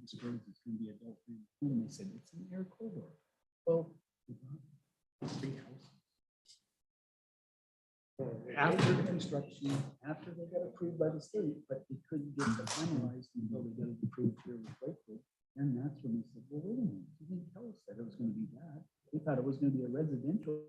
Pittsburgh, it's going to be adult family home. And they said, it's an air corridor. Well, three houses. After the construction, after they got approved by the state, but they couldn't get it finalized until they got it approved here with Lakewood. And that's when they said, well, wait a minute, you didn't tell us that it was going to be that. We thought it was going to be a residential.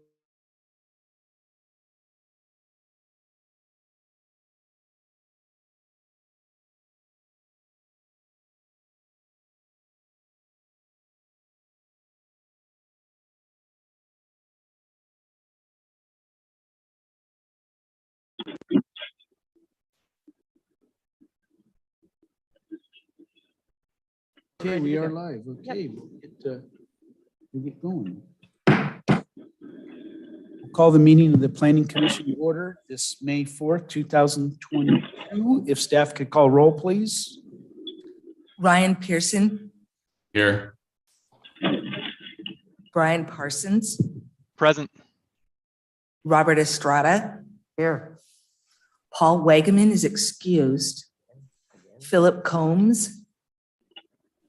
Okay, we are live. Okay, we'll get going. We'll call the meeting of the Planning Commission to order this May 4th, 2022. If staff could call roll, please. Ryan Pearson, Here. Brian Parsons, Present. Robert Estrada. Here. Paul Wagaman is excused. Philip Combs.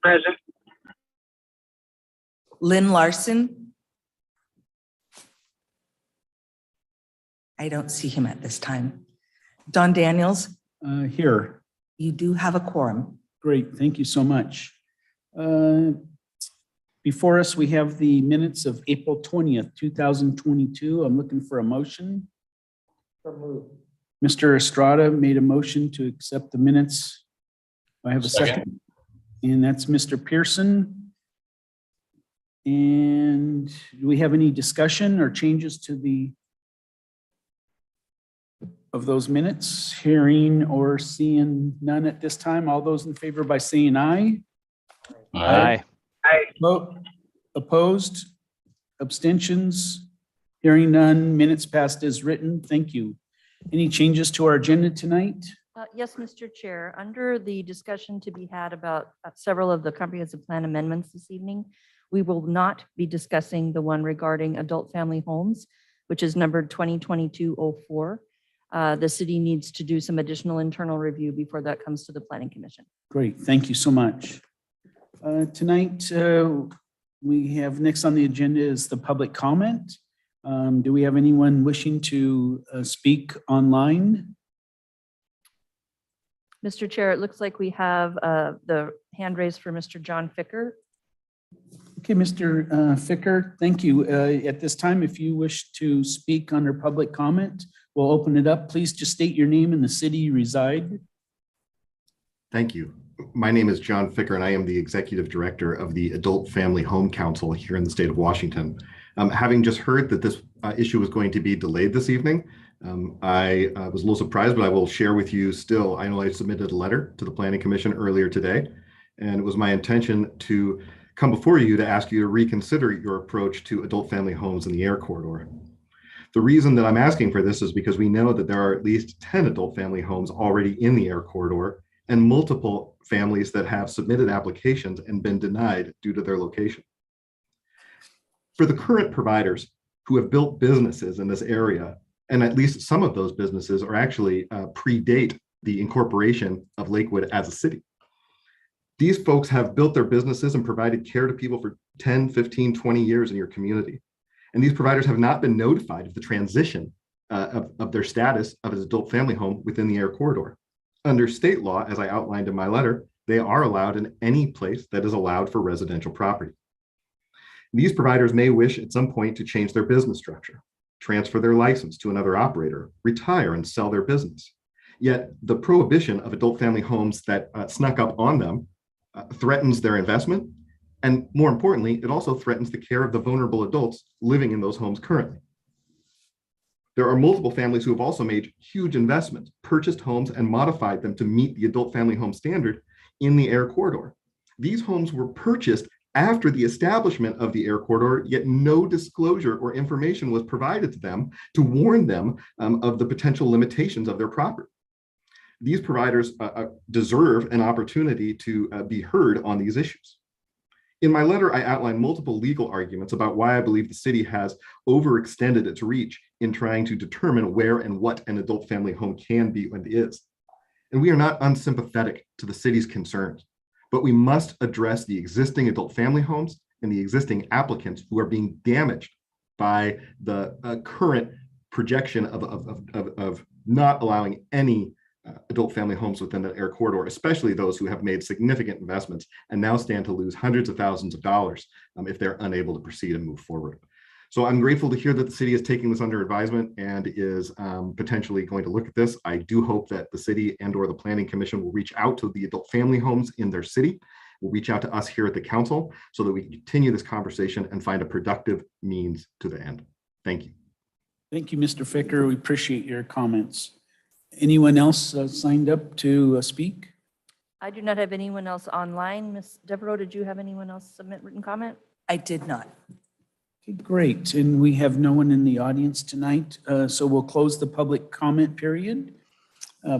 Present. Lynn Larson. I don't see him at this time. Don Daniels, Here. you do have a quorum. Great, thank you so much. Before us, we have the minutes of April 20th, 2022. I'm looking for a motion. Mr. Estrada made a motion to accept the minutes. I have a second. And that's Mr. Pearson. And do we have any discussion or changes to of those minutes? Hearing or seeing none at this time. All those in favor by saying aye. Aye. Opposed? Abstentions? Hearing none. Minutes passed as written. Thank you. Any changes to our agenda tonight? Yes, Mr. Chair, under the discussion to be had about several of the comprehensive plan amendments this evening, we will not be discussing the one regarding adult family homes, which is numbered 2022-04. The city needs to do some additional internal review before that comes to the Planning Commission. Great, thank you so much. Tonight, we have next on the agenda is the public comment. Do we have anyone wishing to speak online? Mr. Chair, it looks like we have the hand raised for Mr. John Ficker. Okay, Mr. Ficker, thank you. At this time, if you wish to speak under public comment, we'll open it up. Please just state your name and the city you reside. Thank you. My name is John Ficker, and I am the Executive Director of the Adult Family Home Council here in the state of Washington. Having just heard that this issue was going to be delayed this evening, I was a little surprised, but I will share with you still. I know I submitted a letter to the Planning Commission earlier today, and it was my intention to come before you to ask you to reconsider your approach to adult family homes in the air corridor. The reason that I'm asking for this is because we know that there are at least 10 adult family homes already in the air corridor and multiple families that have submitted applications and been denied due to their location. For the current providers who have built businesses in this area, and at least some of those businesses are actually predate the incorporation of Lakewood as a city. These folks have built their businesses and provided care to people for 10, 15, 20 years in your community. And these providers have not been notified of the transition of their status of an adult family home within the air corridor. Under state law, as I outlined in my letter, they are allowed in any place that is allowed for residential property. These providers may wish at some point to change their business structure, transfer their license to another operator, retire and sell their business. Yet the prohibition of adult family homes that snuck up on them threatens their investment. And more importantly, it also threatens the care of the vulnerable adults living in those homes currently. There are multiple families who have also made huge investments, purchased homes and modified them to meet the adult family home standard in the air corridor. These homes were purchased after the establishment of the air corridor, yet no disclosure or information was provided to them to warn them of the potential limitations of their property. These providers deserve an opportunity to be heard on these issues. In my letter, I outlined multiple legal arguments about why I believe the city has overextended its reach in trying to determine where and what an adult family home can be and is. And we are not unsympathetic to the city's concerns, but we must address the existing adult family homes and the existing applicants who are being damaged by the current projection of not allowing any adult family homes within the air corridor, especially those who have made significant investments and now stand to lose hundreds of thousands of dollars if they're unable to proceed and move forward. So I'm grateful to hear that the city is taking this under advisement and is potentially going to look at this. I do hope that the city and or the Planning Commission will reach out to the adult family homes in their city, will reach out to us here at the council so that we can continue this conversation and find a productive means to the end. Thank you. Thank you, Mr. Ficker. We appreciate your comments. Anyone else signed up to speak? I do not have anyone else online. Ms. Devereaux, did you have anyone else submit written comment? I did not. Okay, great. And we have no one in the audience tonight, so we'll close the public comment period.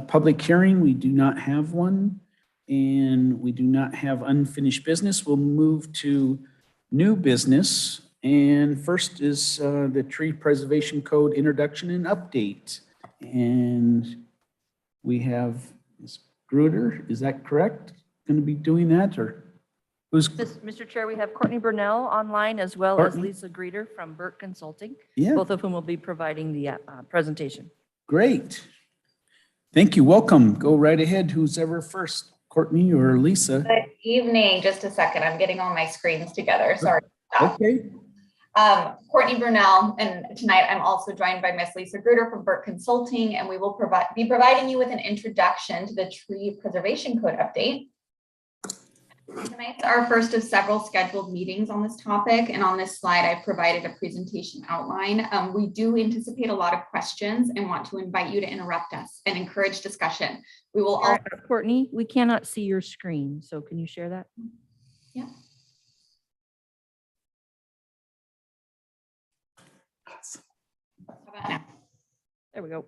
Public hearing, we do not have one, and we do not have unfinished business. We'll move to new business. And first is the Tree Preservation Code introduction and update. And we have Ms. Gruder, is that correct? Going to be doing that, or who's? Mr. Chair, we have Courtney Burnell online as well as Lisa Greeter from Burke Consulting, Yeah, both of whom will be providing the presentation. great. Thank you. Welcome. Go right ahead. Who's ever first, Courtney or Lisa? Good evening. Just a second. I'm getting all my screens together. Sorry. Okay. Courtney Brunel, and tonight I'm also joined by Miss Lisa Gruder from Burke Consulting, and we will be providing you with an introduction to the Tree Preservation Code update. Tonight's our first of several scheduled meetings on this topic, and on this slide I've provided a presentation outline. We do anticipate a lot of questions and want to invite you to interrupt us and encourage discussion. We will all. Courtney, we cannot see your screen, so can you share that? Yeah. How about now? There we go.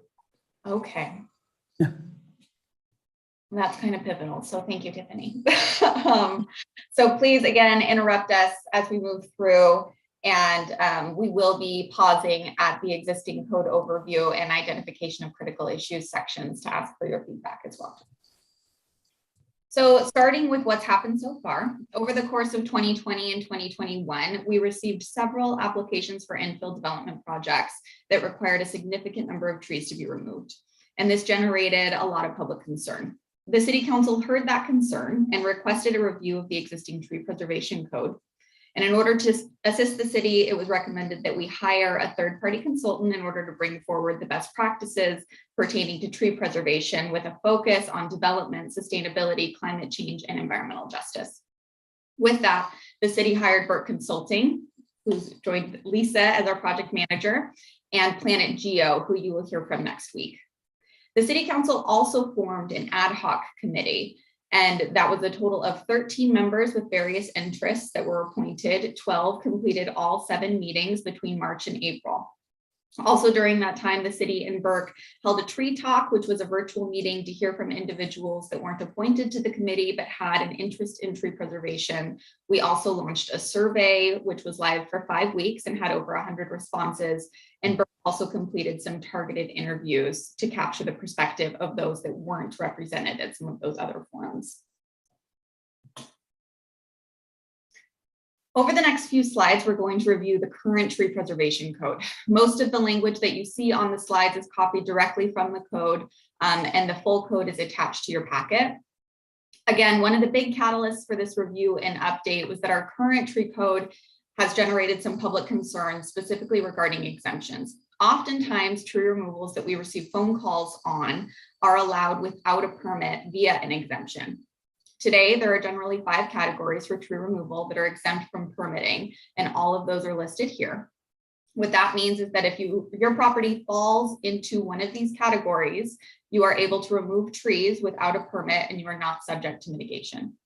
Okay. That's kind of pivotal. So thank you, Tiffany. So please, again, interrupt us as we move through, and we will be pausing at the existing code overview and identification of critical issues sections to ask for your feedback as well. So starting with what's happened so far, over the course of 2020 and 2021, we received several applications for infill development projects that required a significant number of trees to be removed. And this generated a lot of public concern. The City Council heard that concern and requested a review of the existing tree preservation code. And in order to assist the city, it was recommended that we hire a third-party consultant in order to bring forward the best practices pertaining to tree preservation with a focus on development, sustainability, climate change, and environmental justice. With that, the city hired Burke Consulting, who's joined Lisa as our project manager, and Planet Geo, who you will hear from next week. The City Council also formed an ad hoc committee, and that was a total of 13 members with various interests that were appointed. 12 completed all 7 meetings between March and April. Also during that time, the city and Burke held a tree talk, which was a virtual meeting to hear from individuals that weren't appointed to the committee but had an interest in tree preservation. We also launched a survey, which was live for 5 weeks and had over 100 responses. And Burke also completed some targeted interviews to capture the perspective of those that weren't represented at some of those other forums. Over the next few slides, we're going to review the current tree preservation code. Most of the language that you see on the slides is copied directly from the code, and the full code is attached to your packet. Again, one of the big catalysts for this review and update was that our current tree code has generated some public concerns, specifically regarding exemptions. Oftentimes, tree removals that we receive phone calls on are allowed without a permit via an exemption. Today, there are generally 5 categories for tree removal that are exempt from permitting, and all of those are listed here. What that means is that if your property falls into one of these categories, you are able to remove trees without a permit and you are not subject to mitigation.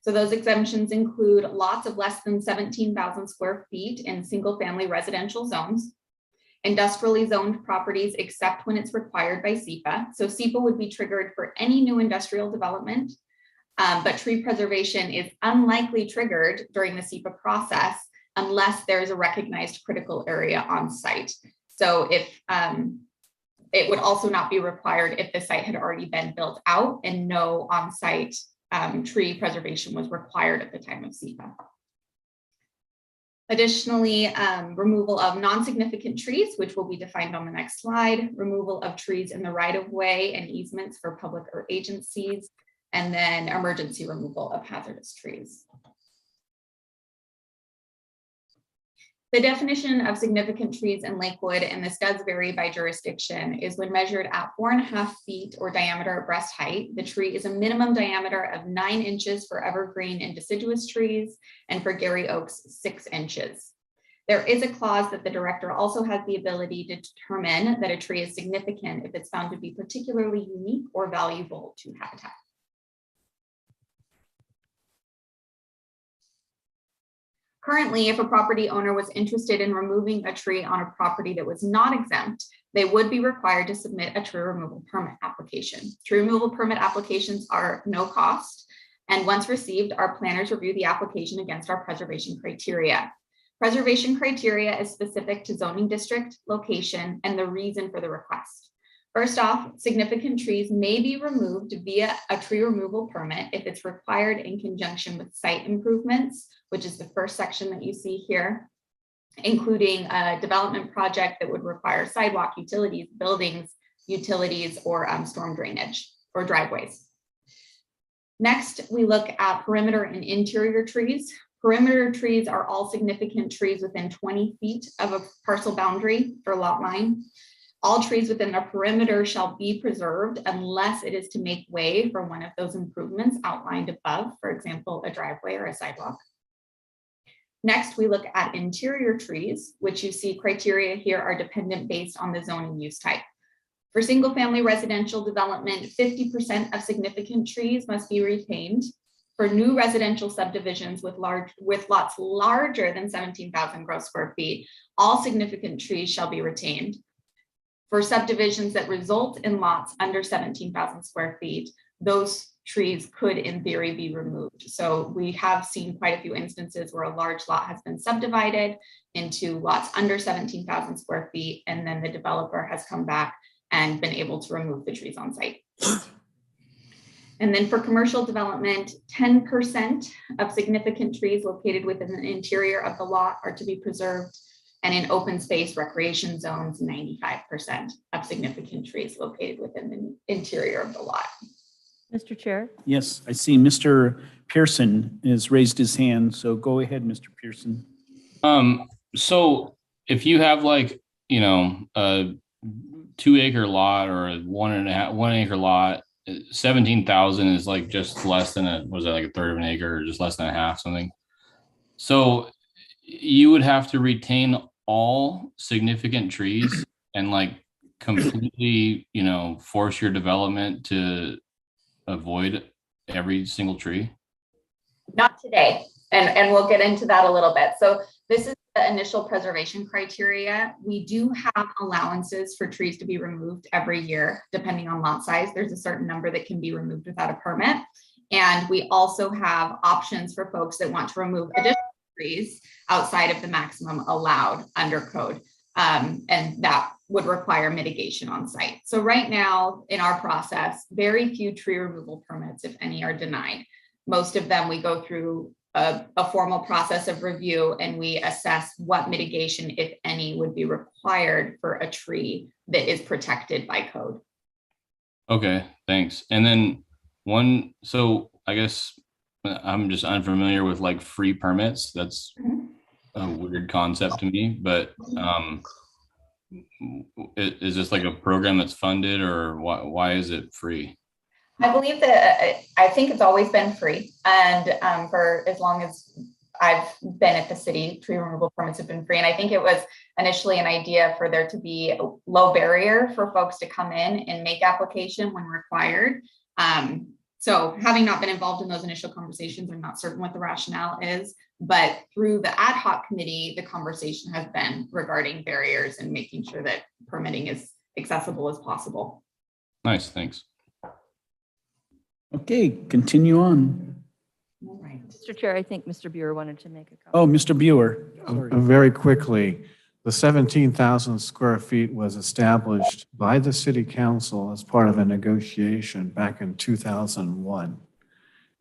So those exemptions include lots of less than 17,000 square feet in single-family residential zones, industrially zoned properties except when it's required by SEPA. So SEPA would be triggered for any new industrial development, but tree preservation is unlikely triggered during the SEPA process unless there is a recognized critical area on site. So if it would also not be required if the site had already been built out and no on-site tree preservation was required at the time of SEPA. Additionally, removal of non-significant trees, which will be defined on the next slide, removal of trees in the right-of-way and easements for public or agencies, and then emergency removal of hazardous trees. The definition of significant trees in Lakewood, and this does vary by jurisdiction, is when measured at 4.5 feet or diameter at breast height, the tree is a minimum diameter of 9 inches for evergreen and deciduous trees, and for Gary oaks, 6 inches. There is a clause that the director also has the ability to determine that a tree is significant if it's found to be particularly unique or valuable to habitat. Currently, if a property owner was interested in removing a tree on a property that was not exempt, they would be required to submit a tree removal permit application. Tree removal permit applications are no cost, and once received, our planners review the application against our preservation criteria. Preservation criteria is specific to zoning district, location, and the reason for the request. First off, significant trees may be removed via a tree removal permit if it's required in conjunction with site improvements, which is the first section that you see here, including a development project that would require sidewalk, utilities, buildings, utilities, or storm drainage or driveways. Next, we look at perimeter and interior trees. Perimeter trees are all significant trees within 20 feet of a parcel boundary or lot line. All trees within the perimeter shall be preserved unless it is to make way for one of those improvements outlined above, for example, a driveway or a sidewalk. Next, we look at interior trees, which you see criteria here are dependent based on the zoning use type. For single family residential development, 50% of significant trees must be retained. For new residential subdivisions with lots larger than 17,000 gross square feet, all significant trees shall be retained. For subdivisions that result in lots under 17,000 square feet, those trees could in theory be removed. So we have seen quite a few instances where a large lot has been subdivided into lots under 17,000 square feet, and then the developer has come back and been able to remove the trees on site. And then for commercial development, 10% of significant trees located within the interior of the lot are to be preserved. And in open space recreation zones, 95% of significant trees located within the interior of the lot. Mr. Chair, Yes, I see Mr. Pearson has raised his hand, so go ahead, Mr. Pearson. So if you have like, you know, a 2 acre lot or a 1 acre lot, 17,000 is like just less than was that like a third of an acre or just less than a half something? So you would have to retain all significant trees and like completely, you know, force your development to avoid every single tree? Not today, and we'll get into that a little bit. So this is the initial preservation criteria. We do have allowances for trees to be removed every year, depending on lot size. There's a certain number that can be removed without a permit. And we also have options for folks that want to remove additional trees outside of the maximum allowed under code. And that would require mitigation on site. So right now in our process, very few tree removal permits, if any, are denied. Most of them, we go through a formal process of review and we assess what mitigation, if any, would be required for a tree that is protected by code. Okay, thanks. And then so I guess I'm just unfamiliar with like free permits. That's a weird concept to me, but is this like a program that's funded, or why is it free? I believe that I think it's always been free, and for as long as I've been at the city, tree removal permits have been free. And I think it was initially an idea for there to be a low barrier for folks to come in and make application when required. So having not been involved in those initial conversations, I'm not certain what the rationale is, but through the ad hoc committee, the conversation has been regarding barriers and making sure that permitting is accessible as possible. Nice, thanks. Okay, continue on. All right. Mr. Chair, I think Mr. Buer wanted to make a comment. Oh, Mr. Buer. Sorry. Very quickly, the 17,000 square feet was established by the city council as part of a negotiation back in 2001.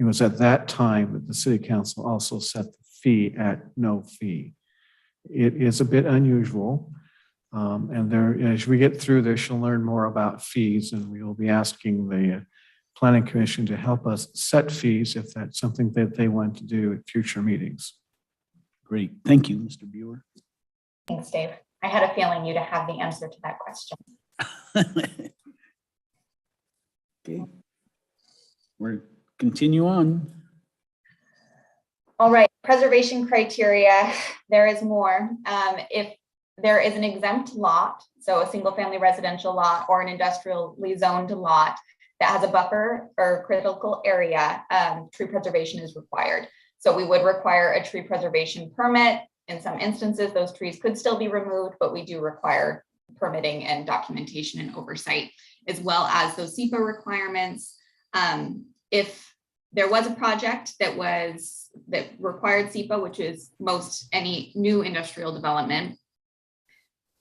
It was at that time that the city council also set the fee at no fee. It is a bit unusual. And there, as we get through this, you'll learn more about fees, and we will be asking the Planning Commission to help us set fees if that's something that they want to do at future meetings. Great. Thank you, Mr. Buer. Thanks, Dave. I had a feeling you'd have the answer to that question. Okay. We're continue on. All right, preservation criteria, there is more. If there is an exempt lot, so a single family residential lot or an industrially zoned lot that has a buffer or critical area, tree preservation is required. So we would require a tree preservation permit. In some instances, those trees could still be removed, but we do require permitting and documentation and oversight, as well as those SEPA requirements. If there was a project that required SEPA, which is most any new industrial development,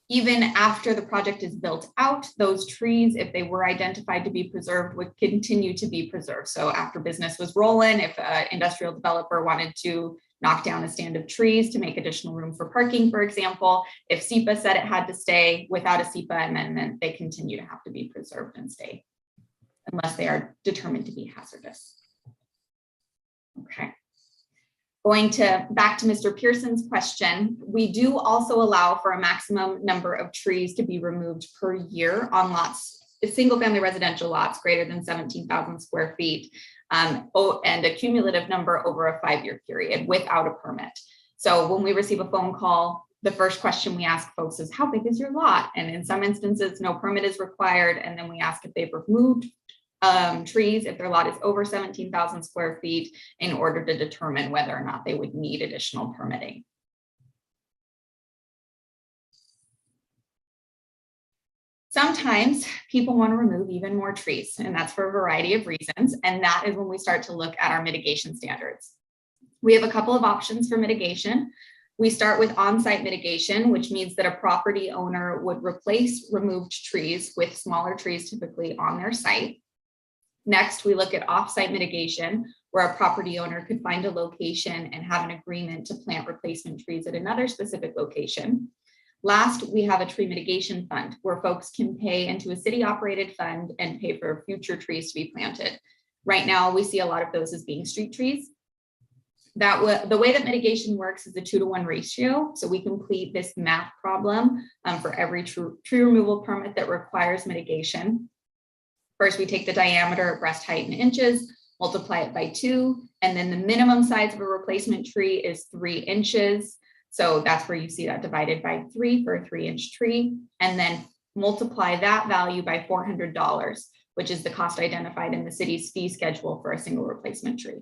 even after the project is built out, those trees, if they were identified to be preserved, would continue to be preserved. So after business was rolling, if an industrial developer wanted to knock down a stand of trees to make additional room for parking, for example, if SEPA said it had to stay, without a SEPA amendment, they continue to have to be preserved and stay, unless they are determined to be hazardous. Okay. Going back to Mr. Pearson's question, we do also allow for a maximum number of trees to be removed per year on lots, single family residential lots greater than 17,000 square feet, and a cumulative number over a 5-year period without a permit. So when we receive a phone call, the first question we ask folks is, how big is your lot? And in some instances, no permit is required. And then we ask if they've removed trees, if their lot is over 17,000 square feet, in order to determine whether or not they would need additional permitting. Sometimes people want to remove even more trees, and that's for a variety of reasons. And that is when we start to look at our mitigation standards. We have a couple of options for mitigation. We start with on-site mitigation, which means that a property owner would replace removed trees with smaller trees typically on their site. Next, we look at off-site mitigation, where a property owner could find a location and have an agreement to plant replacement trees at another specific location. Last, we have a tree mitigation fund, where folks can pay into a city-operated fund and pay for future trees to be planted. Right now, we see a lot of those as being street trees. The way that mitigation works is a 2-to-1 ratio. So we complete this math problem for every tree removal permit that requires mitigation. First, we take the diameter, breast height in inches, multiply it by 2, and then the minimum size of a replacement tree is 3 inches. So that's where you see that divided by 3 for a 3-inch tree, and then multiply that value by $400, which is the cost identified in the city's fee schedule for a single replacement tree.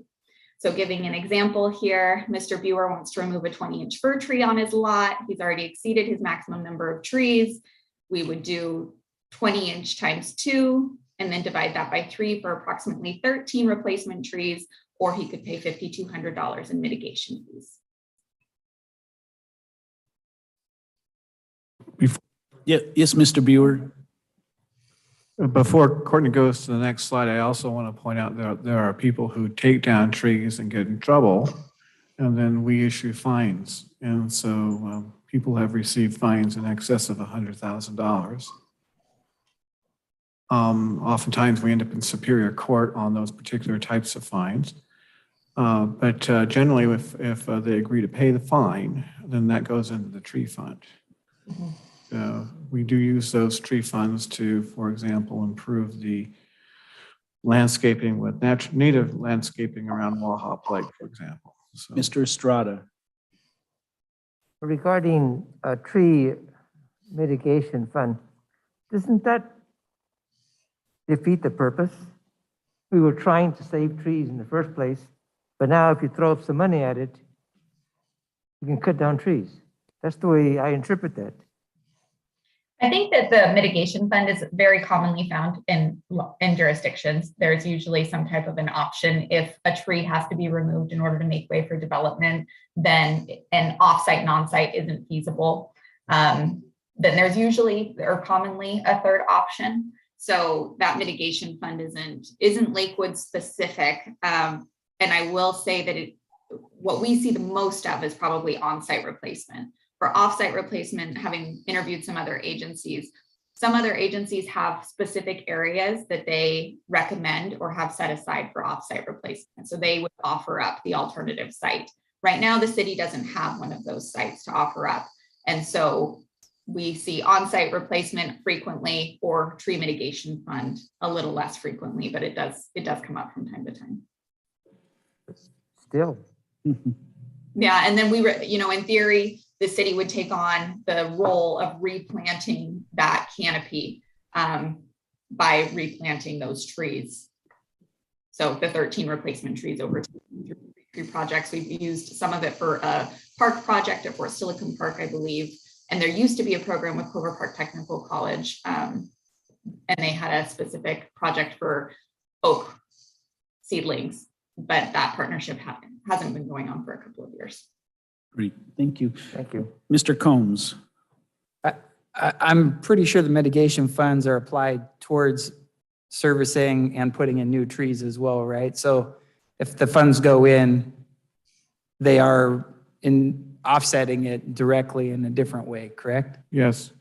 So giving an example here, Mr. Buer wants to remove a 20-inch fir tree on his lot. He's already exceeded his maximum number of trees. We would do 20-inch times 2, and then divide that by 3 for approximately 13 replacement trees, or he could pay $5,200 in mitigation fees. Yes, Mr. Buer. Before Courtney goes to the next slide, I also want to point out that there are people who take down trees and get in trouble, and then we issue fines. And so people have received fines in excess of $100,000. Oftentimes we end up in Superior Court on those particular types of fines. But generally, if they agree to pay the fine, then that goes into the tree fund. We do use those tree funds to, for example, improve the landscaping with native landscaping around Wahop Lake, for example. So, Mr. Estrada. Regarding a tree mitigation fund, doesn't that defeat the purpose? We were trying to save trees in the first place, but now if you throw up some money at it, you can cut down trees. That's the way I interpret that. I think that the mitigation fund is very commonly found in jurisdictions. There's usually some type of an option. If a tree has to be removed in order to make way for development, then an offsite and onsite isn't feasible. Then there's usually or commonly a third option. So that mitigation fund isn't Lakewood specific. And I will say that what we see the most of is probably on-site replacement. For off-site replacement, having interviewed some other agencies have specific areas that they recommend or have set aside for off-site replacement. So they would offer up the alternative site. Right now, the city doesn't have one of those sites to offer up. And so we see on-site replacement frequently, or tree mitigation fund a little less frequently, but it does come up from time to time. Still. Yeah, and then in theory, the city would take on the role of replanting that canopy by replanting those trees. So the 13 replacement trees over tree projects, we've used some of it for a park project at Tilikum Park, I believe. And there used to be a program with Clover Park Technical College, and they had a specific project for oak seedlings, but that partnership hasn't been going on for a couple of years. Great, thank you. Thank you. Mr. Combs. I'm pretty sure the mitigation funds are applied towards servicing and putting in new trees as well, right? So if the funds go in, they are offsetting it directly in a different way, correct? Yes.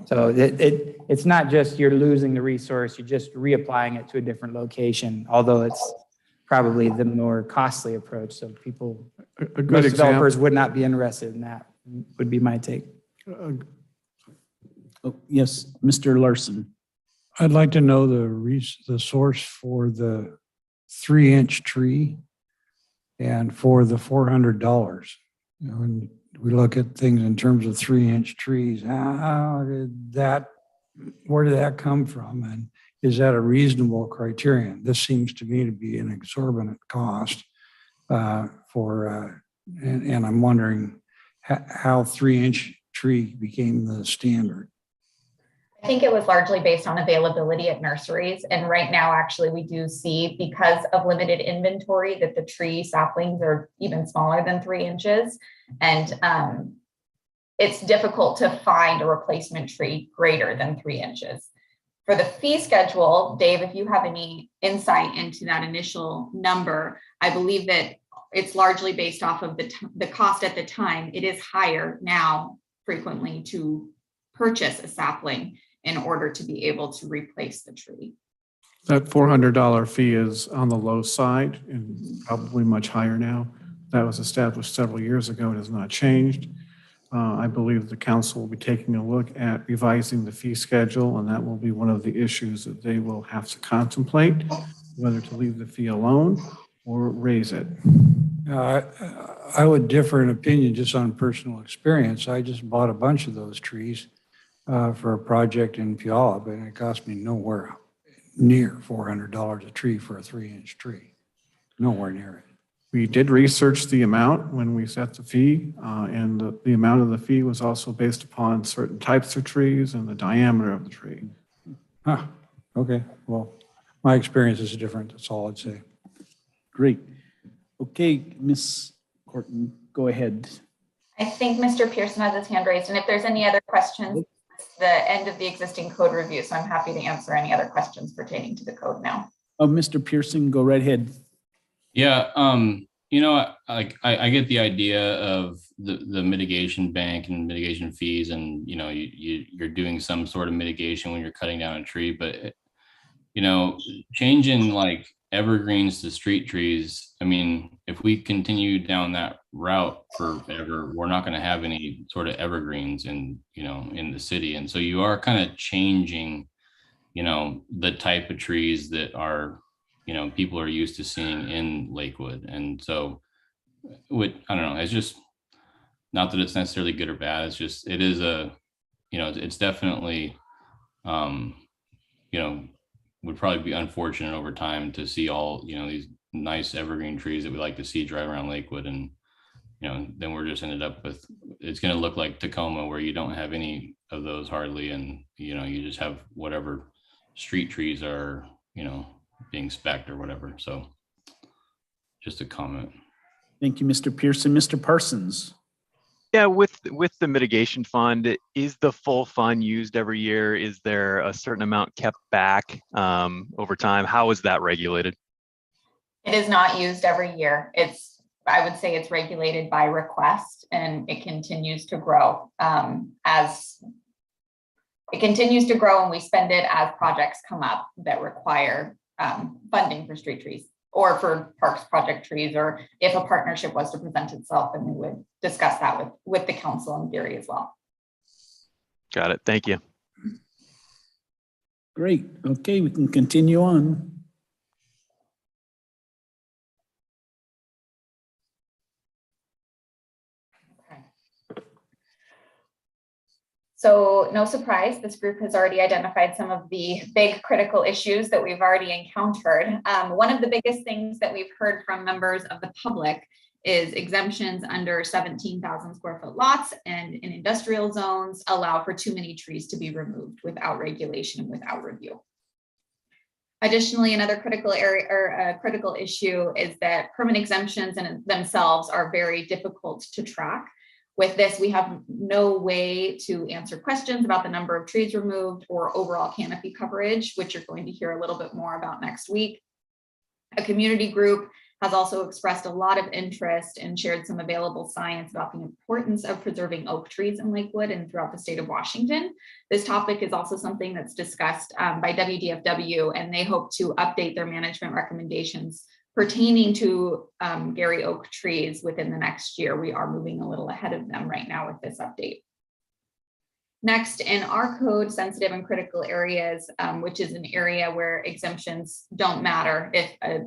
So it's not just you're losing the resource, you're just reapplying it to a different location, although it's probably the more costly approach. So most developers would not be interested in that, would be my take. Oh, yes, Mr. Larson. I'd like to know the source for the 3-inch tree and for the $400. When we look at things in terms of 3-inch trees, where did that come from? And is that a reasonable criterion? This seems to me to be an exorbitant cost and I'm wondering how 3-inch tree became the standard. I think it was largely based on availability at nurseries. And right now, actually, we do see, because of limited inventory, that the tree saplings are even smaller than 3 inches. And it's difficult to find a replacement tree greater than 3 inches. For the fee schedule, Dave, if you have any insight into that initial number, I believe that it's largely based off of the cost at the time. It is higher now frequently to purchase a sapling in order to be able to replace the tree. That $400 fee is on the low side and probably much higher now. That was established several years ago. It has not changed. I believe the council will be taking a look at revising the fee schedule, and that will be one of the issues that they will have to contemplate, whether to leave the fee alone or raise it. I would differ in opinion just on personal experience. I just bought a bunch of those trees for a project in Puyallup, and it cost me nowhere near $400 a tree for a 3-inch tree. Nowhere near it. We did research the amount when we set the fee, and the amount of the fee was also based upon certain types of trees and the diameter of the tree. Huh. Okay. Well, my experience is different. That's all I'd say. Great. Okay, Ms. Corton, go ahead. I think Mr. Pearson has his hand raised, and if there's any other questions, it's the end of the existing code review, so I'm happy to answer any other questions pertaining to the code now. Oh, Mr. Pearson, go right ahead. Yeah, I get the idea of the mitigation bank and mitigation fees, and you're doing some sort of mitigation when you're cutting down a tree, but changing like evergreens to street trees. I mean, if we continue down that route forever, we're not going to have any sort of evergreens in the city, and so you are kind of changing, the type of trees that are people are used to seeing in Lakewood. And so I don't know, it's just not that it's necessarily good or bad. It's just, it is it's definitely, would probably be unfortunate over time to see all, these nice evergreen trees that we like to see drive around Lakewood. And, then we're just ended up with, it's going to look like Tacoma, where you don't have any of those hardly. And, you just have whatever street trees are, being spec'd or whatever. So just a comment. Thank you, Mr. Pearson. Mr. Parsons. Yeah, with the mitigation fund, is the full fund used every year? Is there a certain amount kept back over time? How is that regulated? It is not used every year. I would say it's regulated by request, and it continues to grow and we spend it as projects come up that require funding for street trees or for parks project trees, or if a partnership was to present itself, then we would discuss that with the council and Gary as well. Got it. Thank you. Great. Okay, we can continue on. So no surprise, this group has already identified some of the big critical issues that we've already encountered. One of the biggest things that we've heard from members of the public is exemptions under 17,000 square foot lots and in industrial zones allow for too many trees to be removed without regulation and without review. Additionally, another critical area or critical issue is that permit exemptions in themselves are very difficult to track. With this, we have no way to answer questions about the number of trees removed or overall canopy coverage, which you're going to hear a little bit more about next week. A community group has also expressed a lot of interest and shared some available science about the importance of preserving oak trees in Lakewood and throughout the state of Washington. This topic is also something that's discussed by WDFW, and they hope to update their management recommendations pertaining to Gary oak trees within the next year. We are moving a little ahead of them right now with this update. Next, in our code, sensitive and critical areas, which is an area where exemptions don't matter. If a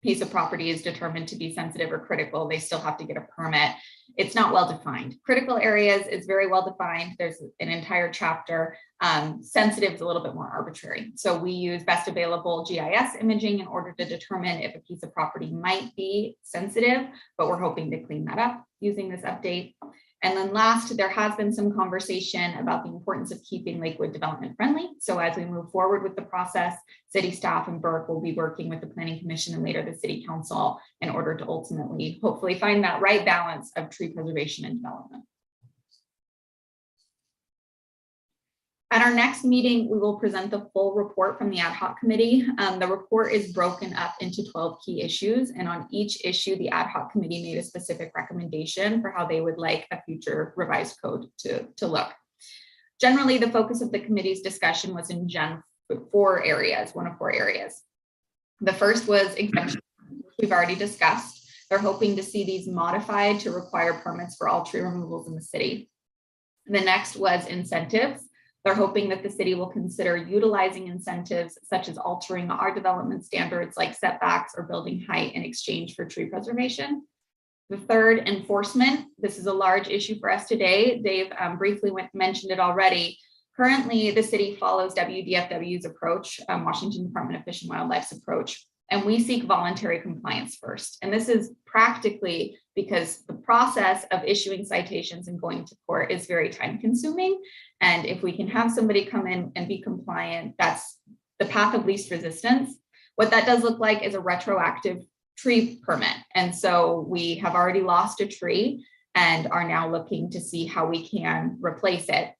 piece of property is determined to be sensitive or critical, they still have to get a permit. It's not well defined. Critical areas is very well defined. There's an entire chapter. Sensitive is a little bit more arbitrary. So we use best available GIS imaging in order to determine if a piece of property might be sensitive, but we're hoping to clean that up using this update. And then last, there has been some conversation about the importance of keeping Lakewood development friendly. So as we move forward with the process, city staff and Burke will be working with the Planning Commission and later the City Council in order to ultimately, hopefully, find that right balance of tree preservation and development. At our next meeting, we will present the full report from the Ad Hoc Committee. The report is broken up into 12 key issues, and on each issue, the Ad Hoc Committee made a specific recommendation for how they would like a future revised code to look. Generally, the focus of the committee's discussion was in one of 4 areas. The first was exemptions, which we've already discussed. They're hoping to see these modified to require permits for all tree removals in the city. The next was incentives. They're hoping that the city will consider utilizing incentives such as altering our development standards like setbacks or building height in exchange for tree preservation. The third, enforcement. This is a large issue for us today. Dave briefly mentioned it already. Currently, the city follows WDFW's approach, Washington Department of Fish and Wildlife's approach, and we seek voluntary compliance first. And this is practically because the process of issuing citations and going to court is very time consuming. And if we can have somebody come in and be compliant, that's the path of least resistance. What that does look like is a retroactive tree permit. And so we have already lost a tree and are now looking to see how we can replace it.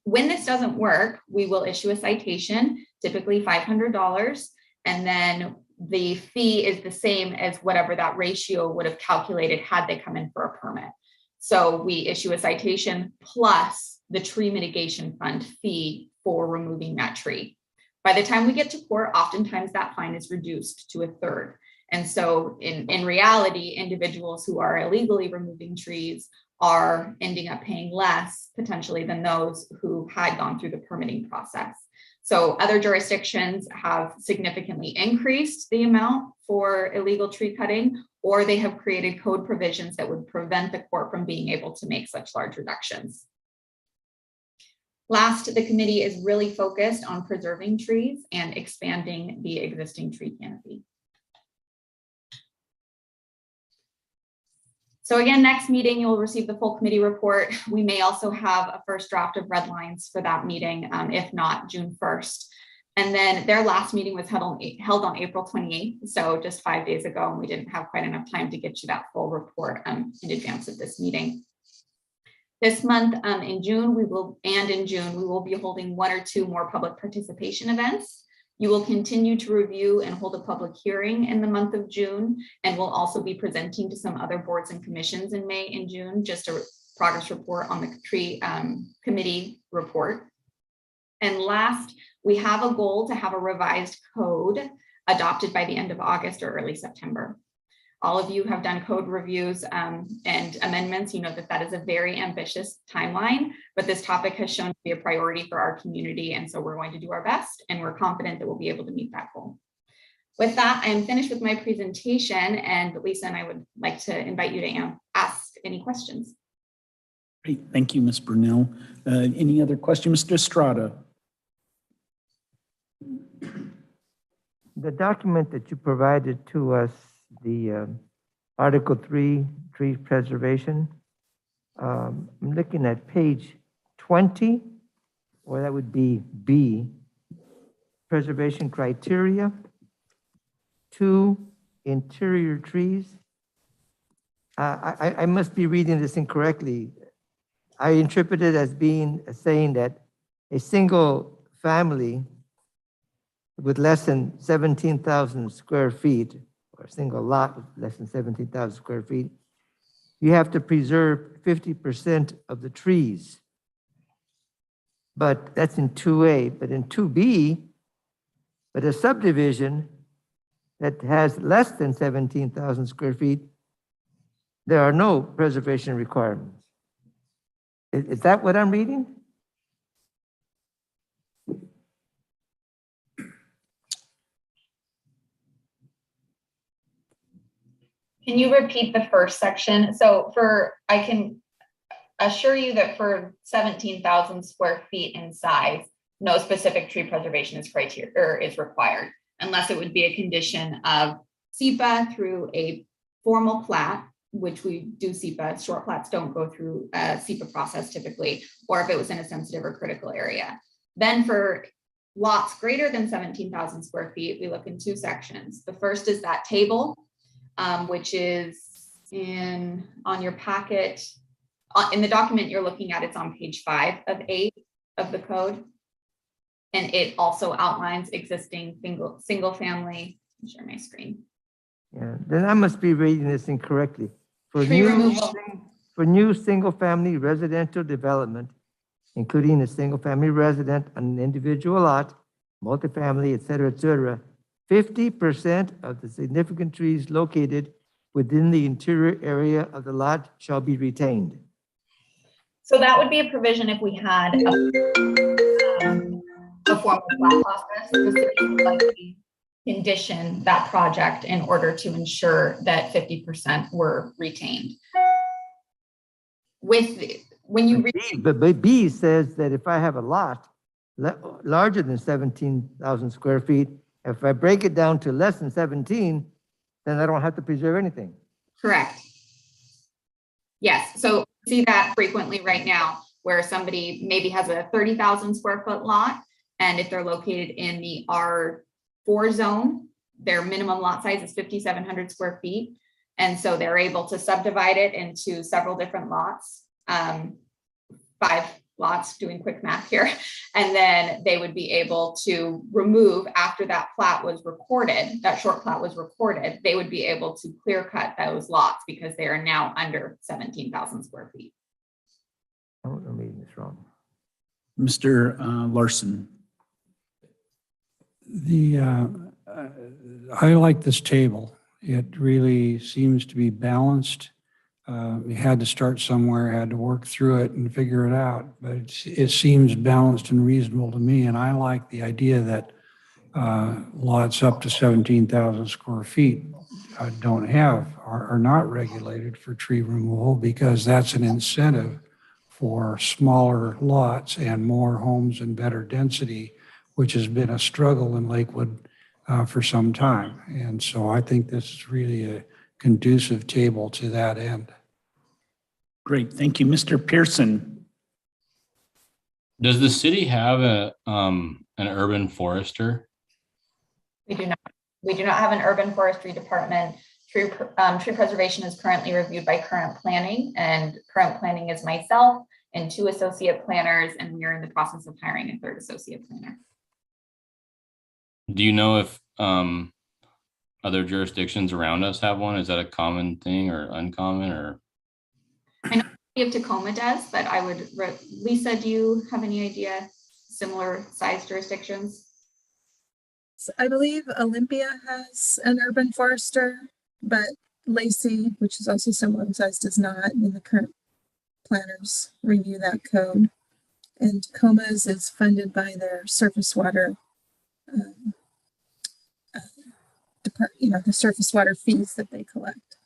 When this doesn't work, we will issue a citation, typically $500. And then the fee is the same as whatever that ratio would have calculated had they come in for a permit. So we issue a citation plus the tree mitigation fund fee for removing that tree. By the time we get to court, oftentimes that fine is reduced to 1/3. And so in reality, individuals who are illegally removing trees are ending up paying less potentially than those who had gone through the permitting process. So other jurisdictions have significantly increased the amount for illegal tree cutting, or they have created code provisions that would prevent the court from being able to make such large reductions. Last, the committee is really focused on preserving trees and expanding the existing tree canopy. So again, next meeting, you'll receive the full committee report. We may also have a first draft of red lines for that meeting, if not June 1st. And then their last meeting was held on April 28th, so just 5 days ago, and we didn't have quite enough time to get you that full report in advance of this meeting. This month, in June, we will be holding 1 or 2 more public participation events. You will continue to review and hold a public hearing in the month of June, and we'll also be presenting to some other boards and commissions in May and June, just a progress report on the tree committee report. And last, we have a goal to have a revised code adopted by the end of August or early September. All of you have done code reviews and amendments. You know that that is a very ambitious timeline, but this topic has shown to be a priority for our community. And so we're going to do our best, and we're confident that we'll be able to meet that goal. With that, I am finished with my presentation, and Lisa and I would like to invite you to ask any questions. Great, thank you, Ms. Brunel. Any other question, Mr. Estrada? The document that you provided to us, the Article 3, tree preservation, I'm looking at page 20, or that would be B, preservation criteria, 2, interior trees. I must be reading this incorrectly. I interpret it as saying that a single family with less than 17,000 square feet, or a single lot with less than 17,000 square feet, you have to preserve 50% of the trees. But that's in 2A, but in 2B, but a subdivision that has less than 17,000 square feet, there are no preservation requirements. Is that what I'm reading? Can you repeat the first section? So I can assure you that for 17,000 square feet in size, no specific tree preservation is required, unless it would be a condition of SEPA through a formal plat, which we do SEPA. Short plats don't go through a SEPA process typically, or if it was in a sensitive or critical area. Then for lots greater than 17,000 square feet, we look in 2 sections. The first is that table, which is on your packet. In the document you're looking at, it's on page 5 of 8 of the code. And it also outlines existing single family. Let me share my screen. Yeah, then I must be reading this incorrectly. For Tree removal. new single-family residential development, including a single-family resident on an individual lot, multifamily, et cetera, 50% of the significant trees located within the interior area of the lot shall be retained. So that would be a provision if we had a formal plat process. The city would likely condition that project in order to ensure that 50% were retained. When you read, But B says that if I have a lot larger than 17,000 square feet, if I break it down to less than 17, then I don't have to preserve anything. correct. Yes, so see that frequently right now, where somebody maybe has a 30,000 square foot lot, and if they're located in the R4 zone, their minimum lot size is 5,700 square feet. And so they're able to subdivide it into several different lots, 5 lots, doing quick math here. And then they would be able to remove, after that plat was recorded, that short plat was recorded, they would be able to clear cut those lots because they are now under 17,000 square feet. I'm reading this wrong. Mr. Larson. I like this table. It really seems to be balanced. We had to start somewhere, had to work through it and figure it out, but it seems balanced and reasonable to me. And I like the idea that lots up to 17,000 square feet are not regulated for tree removal, because that's an incentive for smaller lots and more homes and better density, which has been a struggle in Lakewood for some time. And so I think this is really a conducive table to that end. Great, thank you. Mr. Pearson. Does the city have an urban forester? We do not. We do not have an urban forestry department. Tree preservation is currently reviewed by current planning, and current planning is myself and 2 associate planners, and we are in the process of hiring a 3rd associate planner. Do you know if other jurisdictions around us have one? Is that a common thing or uncommon or? I know if Tacoma does, but I would, Lisa, do you have any idea? Similar size jurisdictions? I believe Olympia has an urban forester, but Lacey, which is also similar size, does not, and the current planners review that code. And Tacoma's is funded by their surface water, the surface water fees that they collect.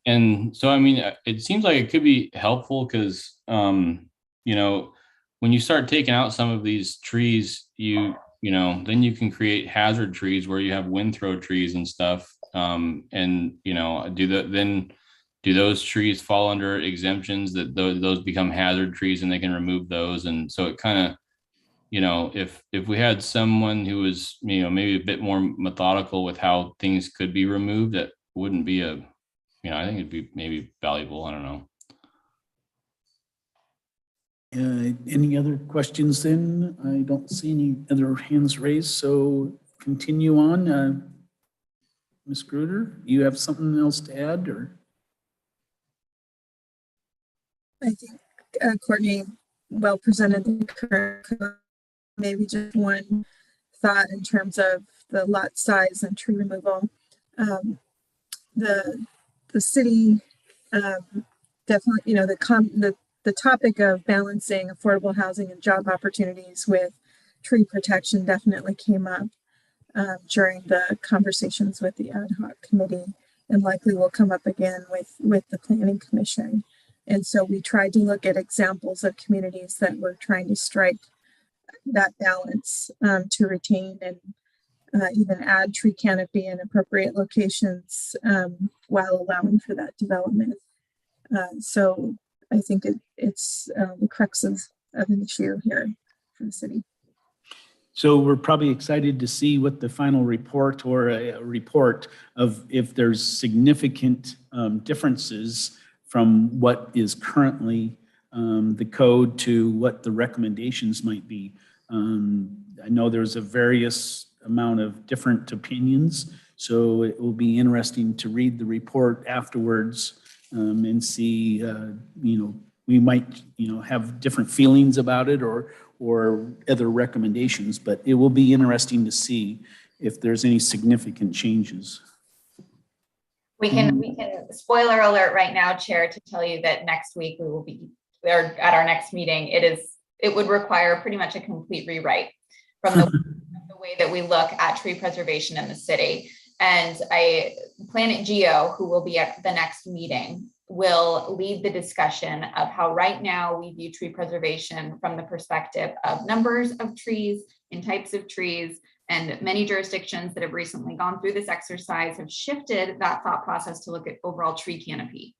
And so, I mean, it seems like it could be helpful because, you know, when you start taking out some of these trees, then you can create hazard trees where you have wind throw trees and stuff. And, do those trees fall under exemptions that those become hazard trees and they can remove those? And so it kind of, if we had someone who was, maybe a bit more methodical with how things could be removed, that wouldn't be I think it'd be maybe valuable. I don't know. Any other questions then? I don't see any other hands raised, so continue on. Ms. Gruder, you have something else to add, or? I think Courtney well presented the current code. Maybe just one thought in terms of the lot size and tree removal. The city definitely, the topic of balancing affordable housing and job opportunities with tree protection definitely came up during the conversations with the Ad Hoc Committee, and likely will come up again with the Planning Commission. And so we tried to look at examples of communities that were trying to strike that balance to retain and even add tree canopy in appropriate locations while allowing for that development. So I think it's the crux of an issue here for the city. So we're probably excited to see what the final report or a report of if there's significant differences from what is currently the code to what the recommendations might be. I know there's a various amount of different opinions, so it will be interesting to read the report afterwards and see, we might, have different feelings about it or other recommendations, but it will be interesting to see if there's any significant changes. We can spoiler alert right now, Chair, to tell you that next week we will be there at our next meeting. It would require pretty much a complete rewrite from the way that we look at tree preservation in the city. And Planet Geo, who will be at the next meeting, will lead the discussion of how right now we view tree preservation from the perspective of numbers of trees and types of trees. And many jurisdictions that have recently gone through this exercise have shifted that thought process to look at overall tree canopy.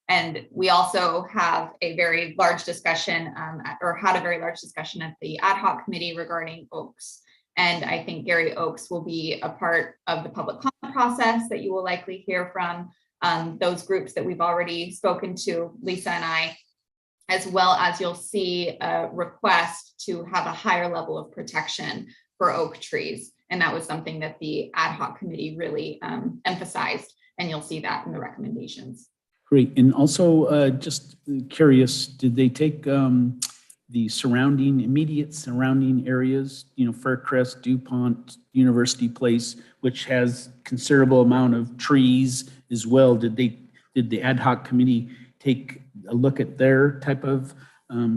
And we also have a very large discussion had a very large discussion at the Ad Hoc Committee regarding oaks. And I think Gary Oakes will be a part of the public comment process that you will likely hear from those groups that we've already spoken to, Lisa and I, as well as you'll see a request to have a higher level of protection for oak trees. And that was something that the Ad Hoc Committee really emphasized, and you'll see that in the recommendations. Great. And also just curious, did they take the immediate surrounding areas, Faircrest, DuPont, University Place, which has considerable amount of trees as well? Did the Ad Hoc Committee take a look at their type of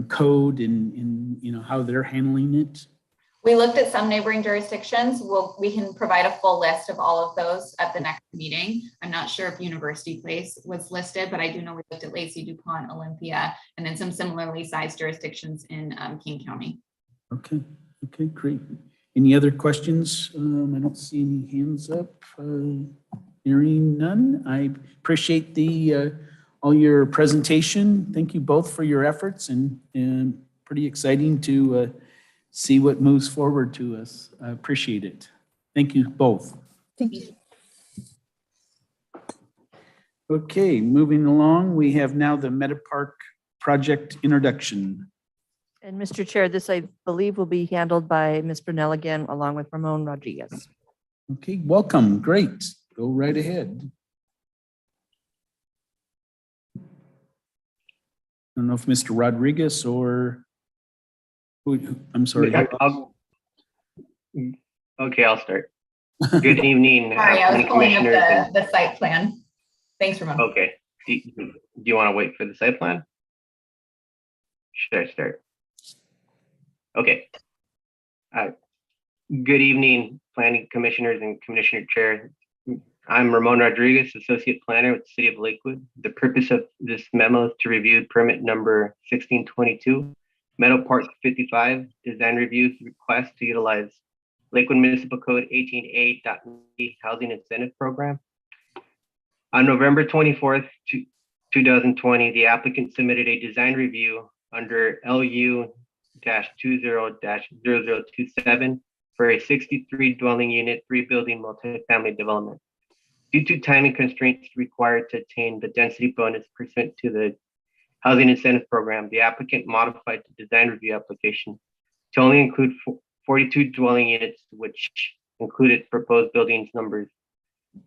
code and how they're handling it? We looked at some neighboring jurisdictions. We can provide a full list of all of those at the next meeting. I'm not sure if University Place was listed, but I do know we looked at Lacey, DuPont, Olympia, and then some similarly sized jurisdictions in King County. Okay, great. Any other questions? I don't see any hands up. Hearing none. I appreciate all your presentation. Thank you both for your efforts and pretty exciting to see what moves forward to us. I appreciate it. Thank you both. Thank you. Okay, moving along, we have now the Meta Park project introduction. And Mr. Chair, this I believe will be handled by Ms. Brunel again, along with Ramon Rodriguez. Okay, welcome. Great. Go right ahead. I don't know if Mr. Rodriguez or I'm sorry. Okay, I'll start. Good evening. Sorry, I was pulling up commissioners the site plan. Thanks, Ramon. Okay. Do you want to wait for the site plan? Should I start? Okay. Good evening, planning commissioners and commissioner chair. I'm Ramon Rodriguez, associate planner with the city of Lakewood. The purpose of this memo is to review permit number 1622, Meadow Park 55, design review request to utilize Lakewood Municipal Code 18A.E Housing Incentive Program. On November 24th, 2020, the applicant submitted a design review under LU-20-0027 for a 63 dwelling unit, 3-building multifamily development. Due to timing constraints required to attain the density bonus pursuant to the Housing Incentive Program, the applicant modified the design review application to only include 42 dwelling units, which included proposed buildings numbers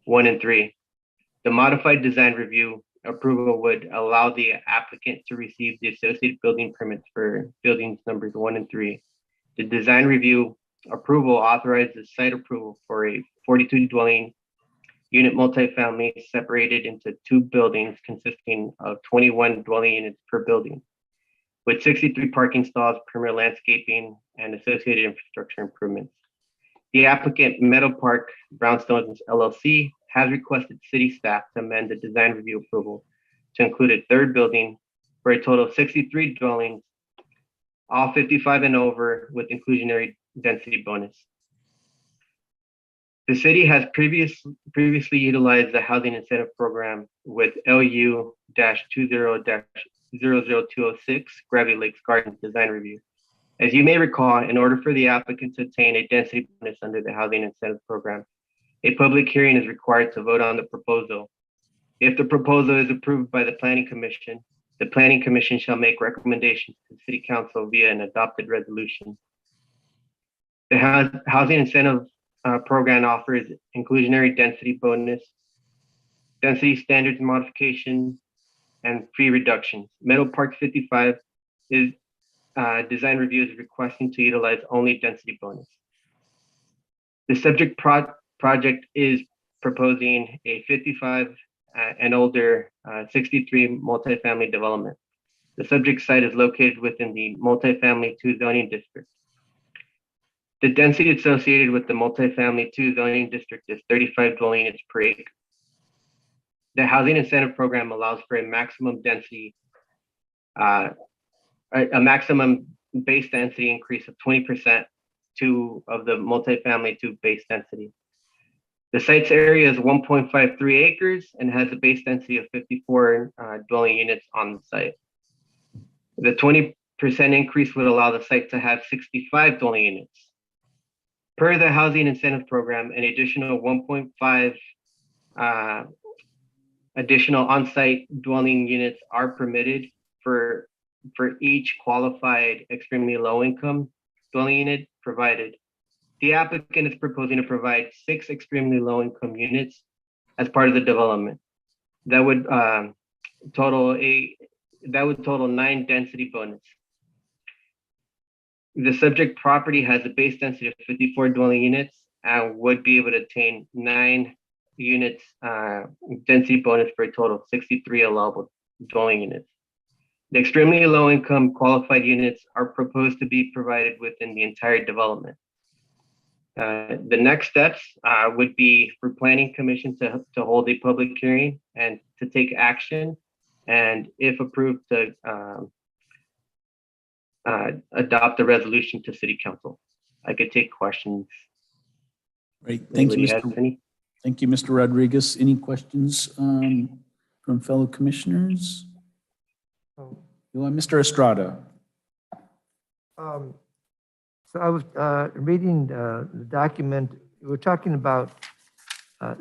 1 and 3. The modified design review approval would allow the applicant to receive the associated building permits for buildings numbers 1 and 3. The design review approval authorizes site approval for a 42 dwelling unit multifamily separated into 2 buildings consisting of 21 dwelling units per building, with 63 parking stalls, permanent landscaping, and associated infrastructure improvements. The applicant, Meadow Park Brownstones LLC, has requested city staff to amend the design review approval to include a 3rd building for a total of 63 dwellings, all 55 and over, with inclusionary density bonus. The city has previously utilized the housing incentive program with LU-20-00206 Gravity Lakes Gardens design review. As you may recall, in order for the applicant to obtain a density bonus under the housing incentive program, a public hearing is required to vote on the proposal. If the proposal is approved by the Planning Commission, the Planning Commission shall make recommendations to City Council via an adopted resolution. The housing incentive program offers inclusionary density bonus, density standards modification, and fee reductions. Meadow Park 55 is design review is requesting to utilize only density bonus. The subject project is proposing a 55 and older 63 multifamily development. The subject site is located within the multifamily 2 zoning district. The density associated with the multifamily 2 zoning district is 35 dwelling units per acre. The housing incentive program allows for a maximum density, a maximum base density increase of 20% of the multifamily 2 base density. The site's area is 1.53 acres and has a base density of 54 dwelling units on the site. The 20% increase would allow the site to have 65 dwelling units. Per the housing incentive program, an additional 1.5 additional on-site dwelling units are permitted for each qualified extremely low income dwelling unit provided. The applicant is proposing to provide 6 extremely low income units as part of the development. That would total 9 density bonus. The subject property has a base density of 54 dwelling units and would be able to attain 9 units density bonus for a total of 63 allowable dwelling units. The extremely low income qualified units are proposed to be provided within the entire development. The next steps would be for Planning Commission to hold a public hearing and to take action, and if approved, to adopt the resolution to City Council. I could take questions. Great, thank you, Anybody have any? Thank you, Mr. Rodriguez. Any questions from fellow commissioners? You want Mr. Estrada? So I was reading the document. We're talking about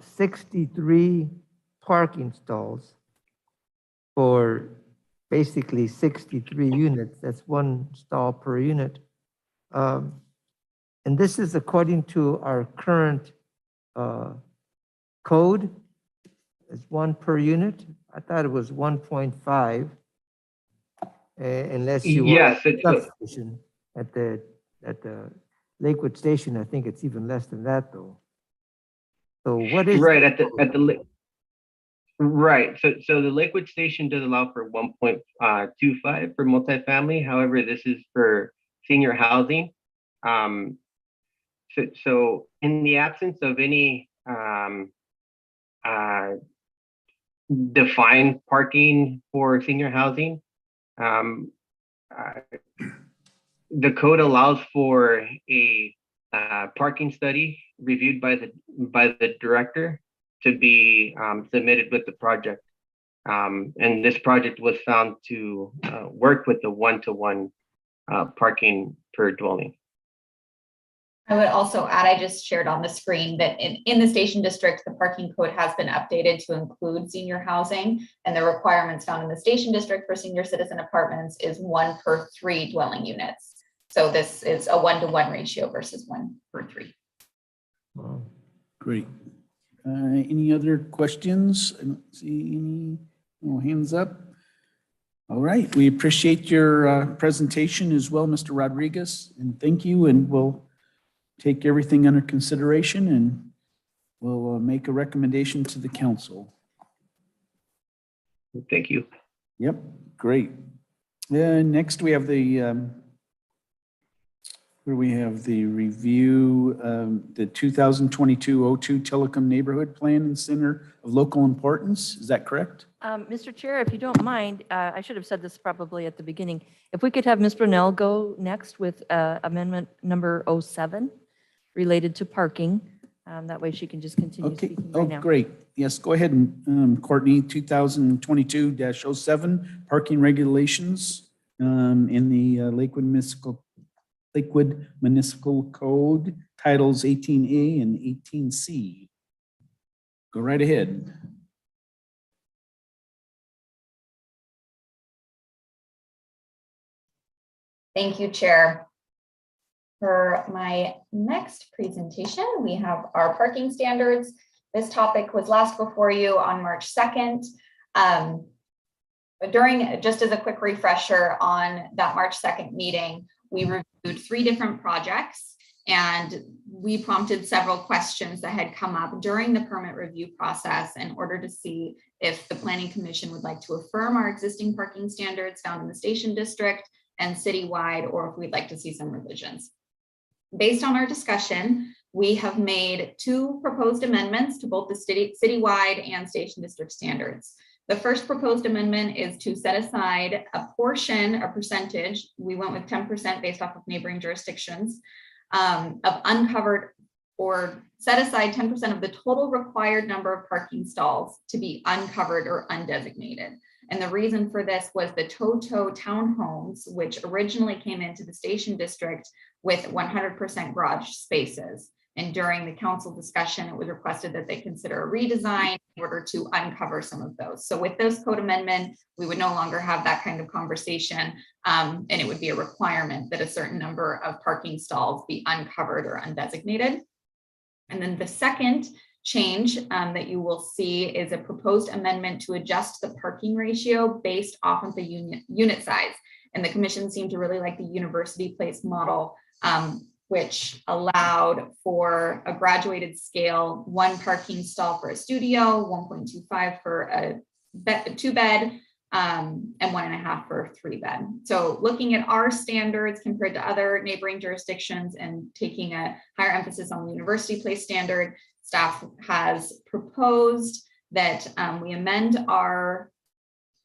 63 parking stalls for basically 63 units. That's one stall per unit. And this is according to our current code. It's one per unit. I thought it was 1.5. Unless you Yes, want it's a substation at the Lakewood station, I think it's even less than that though. So what is right at the right. So the Lakewood station does allow for 1.25 for multifamily. However, this is for senior housing. So in the absence of any defined parking for senior housing, the code allows for a parking study reviewed by the director to be submitted with the project. And this project was found to work with the one-to-one parking per dwelling. I would also add, I just shared on the screen that in the station district, the parking code has been updated to include senior housing, and the requirements found in the station district for senior citizen apartments is 1 per 3 dwelling units. So this is a 1-to-1 ratio versus 1 per 3. Wow. Great. Any other questions? I don't see any hands up. All right, we appreciate your presentation as well, Mr. Rodriguez, and thank you, and we'll take everything under consideration and we'll make a recommendation to the council. Thank you. Yep, great. Next we have the where we have the review, the 2022-02 Tilikum Neighborhood Plan and Center of Local Importance. Is that correct? Mr. Chair, if you don't mind, I should have said this probably at the beginning. If we could have Ms. Brunel go next with amendment number 07 related to parking. That way she can just continue Okay. speaking Oh, right now. great. Yes, go ahead and Courtney, 2022-07 parking regulations in the Lakewood Municipal Code, titles 18A and 18C. Go right ahead. Thank you, Chair. For my next presentation, we have our parking standards. This topic was last before you on March 2nd. Just as a quick refresher on that March 2nd meeting, we reviewed 3 different projects and we prompted several questions that had come up during the permit review process in order to see if the Planning Commission would like to affirm our existing parking standards found in the Station District and citywide, or if we'd like to see some revisions. Based on our discussion, we have made 2 proposed amendments to both the citywide and Station District standards. The first proposed amendment is to set aside a portion, a percentage, we went with 10% based off of neighboring jurisdictions, of uncovered, or set aside 10% of the total required number of parking stalls to be uncovered or undesignated. And the reason for this was the Toto townhomes, which originally came into the Station District with 100% garage spaces. And during the council discussion, it was requested that they consider a redesign in order to uncover some of those. So with this code amendment, we would no longer have that kind of conversation. And it would be a requirement that a certain number of parking stalls be uncovered or undesignated. And then the second change that you will see is a proposed amendment to adjust the parking ratio based off of the unit size. And the commission seemed to really like the university place model, which allowed for a graduated scale, 1 parking stall for a studio, 1.25 for a 2-bed, and 1.5 for a 3-bed. So looking at our standards compared to other neighboring jurisdictions and taking a higher emphasis on the university place standard, staff has proposed that we amend our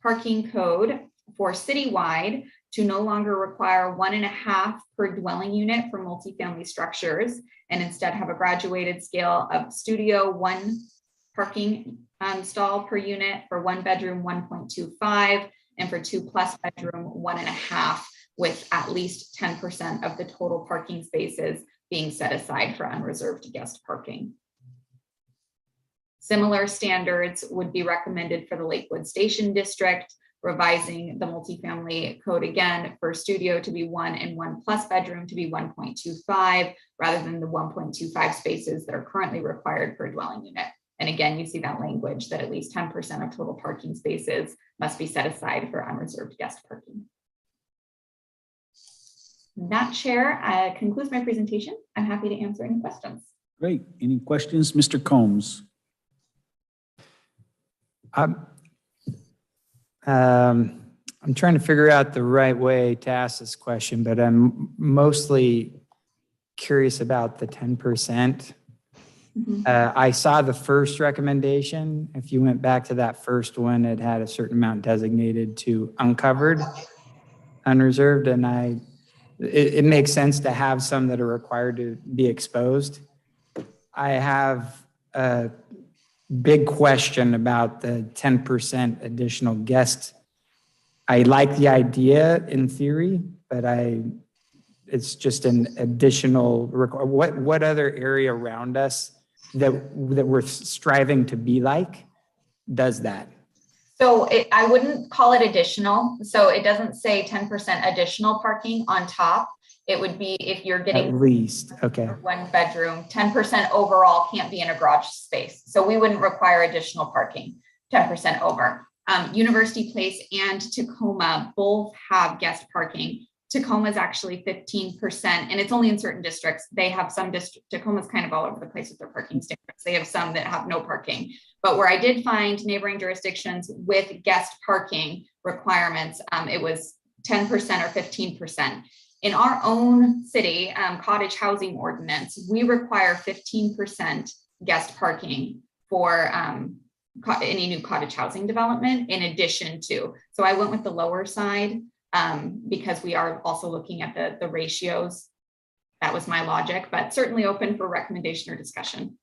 parking code for citywide to no longer require 1.5 per dwelling unit for multifamily structures, and instead have a graduated scale of studio 1 parking stall per unit, for 1 bedroom 1.25, and for 2+ bedroom 1.5, with at least 10% of the total parking spaces being set aside for unreserved guest parking. Similar standards would be recommended for the Lakewood Station District, revising the multifamily code again for studio to be 1 and 1 plus bedroom to be 1.25 rather than the 1.25 spaces that are currently required for a dwelling unit. And again, you see that language that at least 10% of total parking spaces must be set aside for unreserved guest parking. That, Chair, concludes my presentation. I'm happy to answer any questions. Great. Any questions, Mr. Combs? I'm trying to figure out the right way to ask this question, but I'm mostly curious about the 10%. I saw the first recommendation. If you went back to that first one, it had a certain amount designated to uncovered, unreserved, and it makes sense to have some that are required to be exposed. I have a big question about the 10% additional guest. I like the idea in theory, but it's just an additional, what other area around us that we're striving to be like does that? So I wouldn't call it additional. So it doesn't say 10% additional parking on top. It would be if you're getting at least, okay, 1 bedroom, 10% overall can't be in a garage space. So we wouldn't require additional parking, 10% over. University Place and Tacoma both have guest parking. Tacoma is actually 15%, and it's only in certain districts. They have some districts, Tacoma's kind of all over the place with their parking standards. They have some that have no parking. But where I did find neighboring jurisdictions with guest parking requirements, it was 10% or 15%. In our own city, cottage housing ordinance, we require 15% guest parking for any new cottage housing development in addition to. So I went with the lower side because we are also looking at the ratios. That was my logic, but certainly open for recommendation or discussion.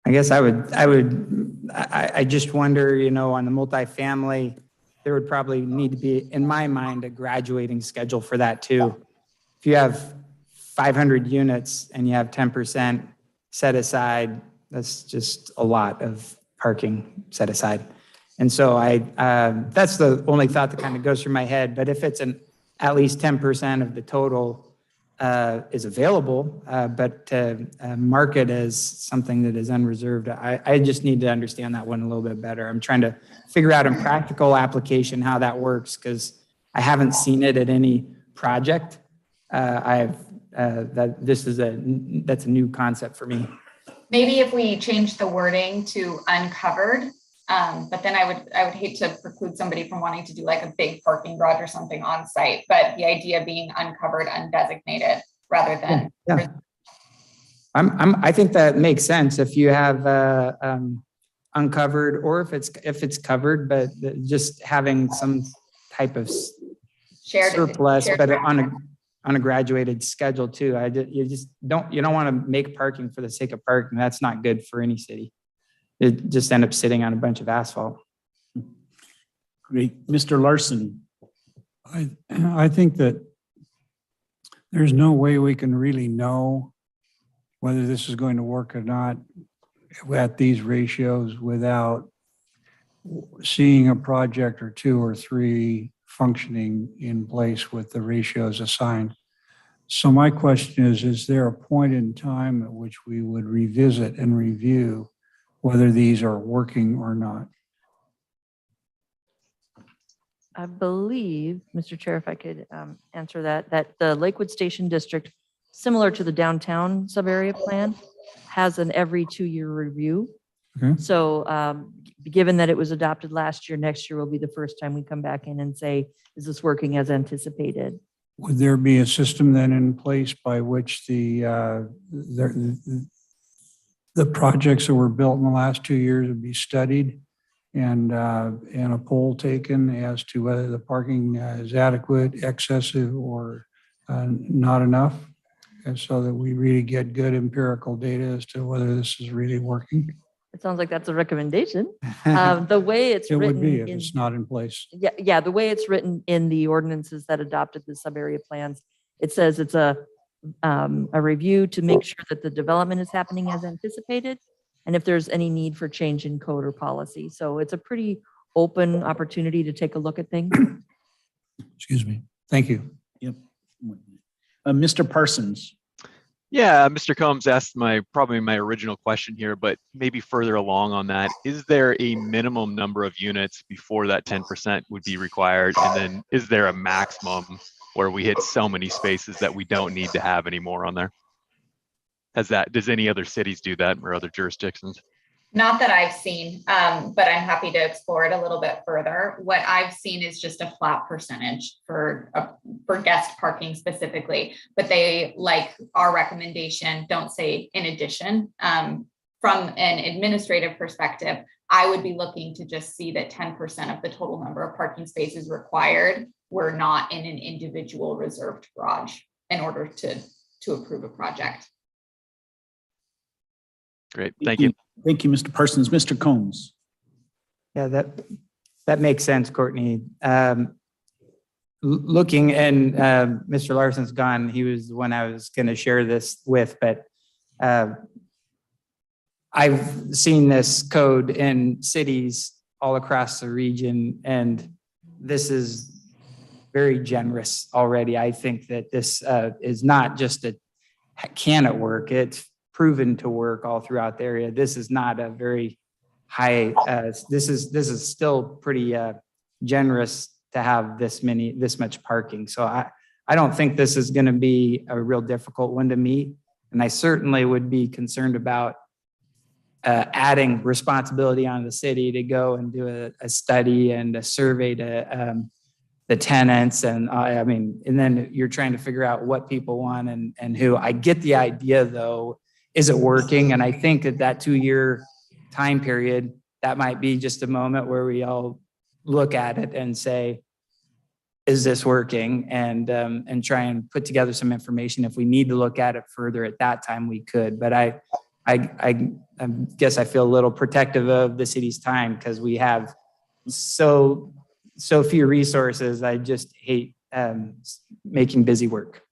I guess I just wonder, on the multifamily, there would probably need to be, in my mind, a graduating schedule for that too. If you have 500 units and you have 10% set aside, that's just a lot of parking set aside. And so that's the only thought that kind of goes through my head. But if it's at least 10% of the total is available, but to mark it as something that is unreserved, I just need to understand that one a little bit better. I'm trying to figure out in practical application how that works because I haven't seen it at any project. That's a new concept for me. Maybe if we change the wording to uncovered, but then I would hate to preclude somebody from wanting to do like a big parking garage or something on site, but the idea being uncovered, undesignated rather than. Yeah. I think that makes sense if you have uncovered or if it's covered, but just having some type of shared surplus, but on a graduated schedule too. You don't want to make parking for the sake of parking. That's not good for any city. It just end up sitting on a bunch of asphalt. Great. Mr. Larson. I think that there's no way we can really know whether this is going to work or not at these ratios without seeing a project or 2 or 3 functioning in place with the ratios assigned. So my question is there a point in time at which we would revisit and review whether these are working or not? I believe, Mr. Chair, if I could answer that the Lakewood Station District, similar to the downtown subarea plan, has an every 2-year review. Okay. So given that it was adopted last year, next year will be the first time we come back in and say, is this working as anticipated? Would there be a system then in place by which the projects that were built in the last 2 years would be studied and a poll taken as to whether the parking is adequate, excessive, or not enough, and so that we really get good empirical data as to whether this is really working? It sounds like that's a recommendation. The way it's written. It would be if it's not in place. Yeah, the way it's written in the ordinances that adopted the subarea plans, it says it's a review to make sure that the development is happening as anticipated, and if there's any need for change in code or policy. So it's a pretty open opportunity to take a look at things. Excuse me. Thank you. Yep. Mr. Parsons. Yeah, Mr. Combs asked probably my original question here, but maybe further along on that. Is there a minimum number of units before that 10% would be required? And then is there a maximum where we hit so many spaces that we don't need to have any more on there? Does any other cities do that or other jurisdictions? Not that I've seen, but I'm happy to explore it a little bit further. What I've seen is just a flat percentage for guest parking specifically, but they, like our recommendation, don't say in addition. From an administrative perspective, I would be looking to just see that 10% of the total number of parking spaces required were not in an individual reserved garage in order to approve a project. Great, thank you. Thank you, Mr. Parsons. Mr. Combs. Yeah, that makes sense, Courtney. Looking, and Mr. Larson's gone. He was the one I was going to share this with, but I've seen this code in cities all across the region, and this is very generous already. I think that this is not just can it work? It's proven to work all throughout the area. This is not a very high, this is still pretty generous to have this much parking. So I don't think this is going to be a real difficult one to meet. And I certainly would be concerned about adding responsibility on the city to go and do a study and a survey to the tenants. And and then you're trying to figure out what people want and who. I get the idea though. Is it working? And I think that 2-year time period, that might be just a moment where we all look at it and say, is this working? And try and put together some information. If we need to look at it further at that time, we could. But I guess I feel a little protective of the city's time because we have so few resources. I just hate making busy work.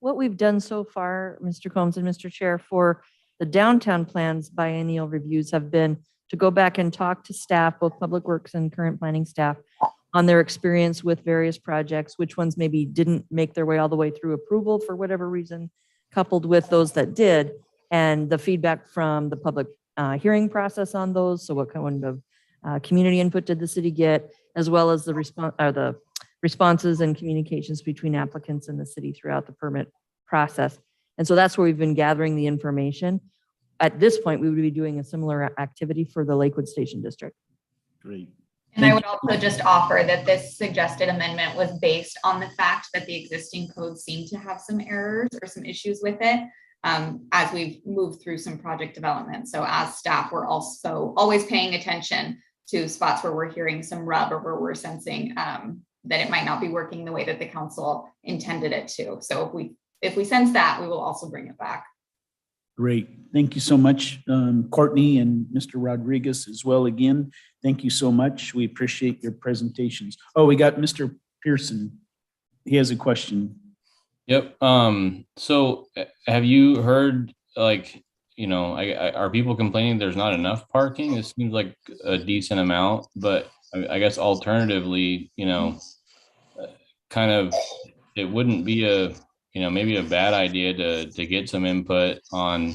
What we've done so far, Mr. Combs and Mr. Chair, for the downtown plans biennial reviews have been to go back and talk to staff, both Public Works and current planning staff, on their experience with various projects, which ones maybe didn't make their way all the way through approval for whatever reason, coupled with those that did, and the feedback from the public hearing process on those. So what kind of community input did the city get, as well as the responses and communications between applicants and the city throughout the permit process. And so that's where we've been gathering the information. At this point, we would be doing a similar activity for the Lakewood Station District. Great. And I would also just offer that this suggested amendment was based on the fact that the existing code seemed to have some errors or some issues with it as we've moved through some project development. So as staff, we're also always paying attention to spots where we're hearing some rub or where we're sensing that it might not be working the way that the council intended it to. So if we sense that, we will also bring it back. Great. Thank you so much, Courtney and Mr. Rodriguez as well. Again, thank you so much. We appreciate your presentations. Oh, we got Mr. Pearson. He has a question. Yep. So have you heard, like, are people complaining there's not enough parking? It seems like a decent amount, but I guess alternatively, kind of, it wouldn't be maybe a bad idea to get some input on,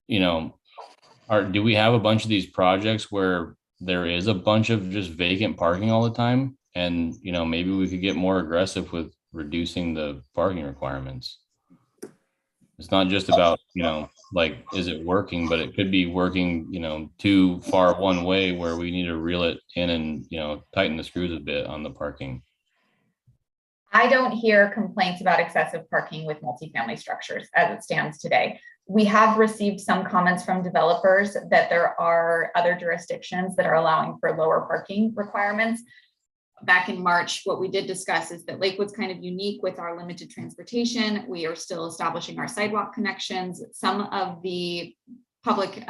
do we have a bunch of these projects where there is a bunch of just vacant parking all the time? And, maybe we could get more aggressive with reducing the parking requirements. It's not just about, is it working, but it could be working, too far one way where we need to reel it in and, tighten the screws a bit on the parking. I don't hear complaints about excessive parking with multifamily structures as it stands today. We have received some comments from developers that there are other jurisdictions that are allowing for lower parking requirements. Back in March, what we did discuss is that Lakewood's kind of unique with our limited transportation. We are still establishing our sidewalk connections. Some of the public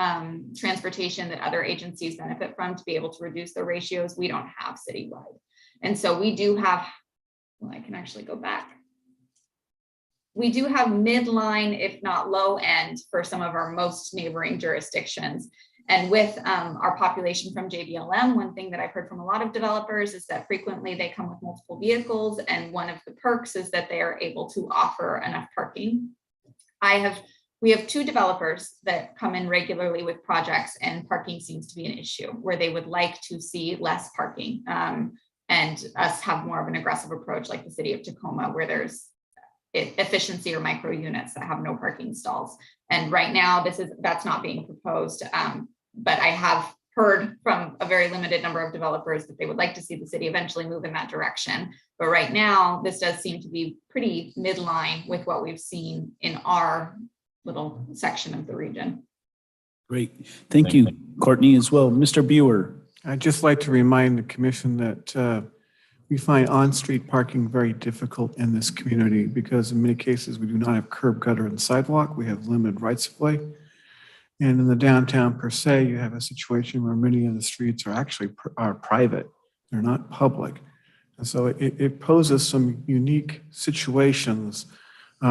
transportation that other agencies benefit from to be able to reduce the ratios, we don't have citywide. And so we do have, well, I can actually go back. We do have midline, if not low end, for some of our most neighboring jurisdictions. And with our population from JBLM, one thing that I've heard from a lot of developers is that frequently they come with multiple vehicles, and one of the perks is that they are able to offer enough parking. We have 2 developers that come in regularly with projects, and parking seems to be an issue where they would like to see less parking, and us have more of an aggressive approach like the city of Tacoma, where there's efficiency or micro units that have no parking stalls. And right now that's not being proposed. But I have heard from a very limited number of developers that they would like to see the city eventually move in that direction. But right now, this does seem to be pretty midline with what we've seen in our little section of the region. Great. Thank you, Courtney, as well. Mr. Buer. I'd just like to remind the commission that we find on-street parking very difficult in this community because in many cases we do not have curb, gutter, and sidewalk. We have limited rights of way. And in the downtown per se, you have a situation where many of the streets are actually private. They're not public. And so it poses some unique situations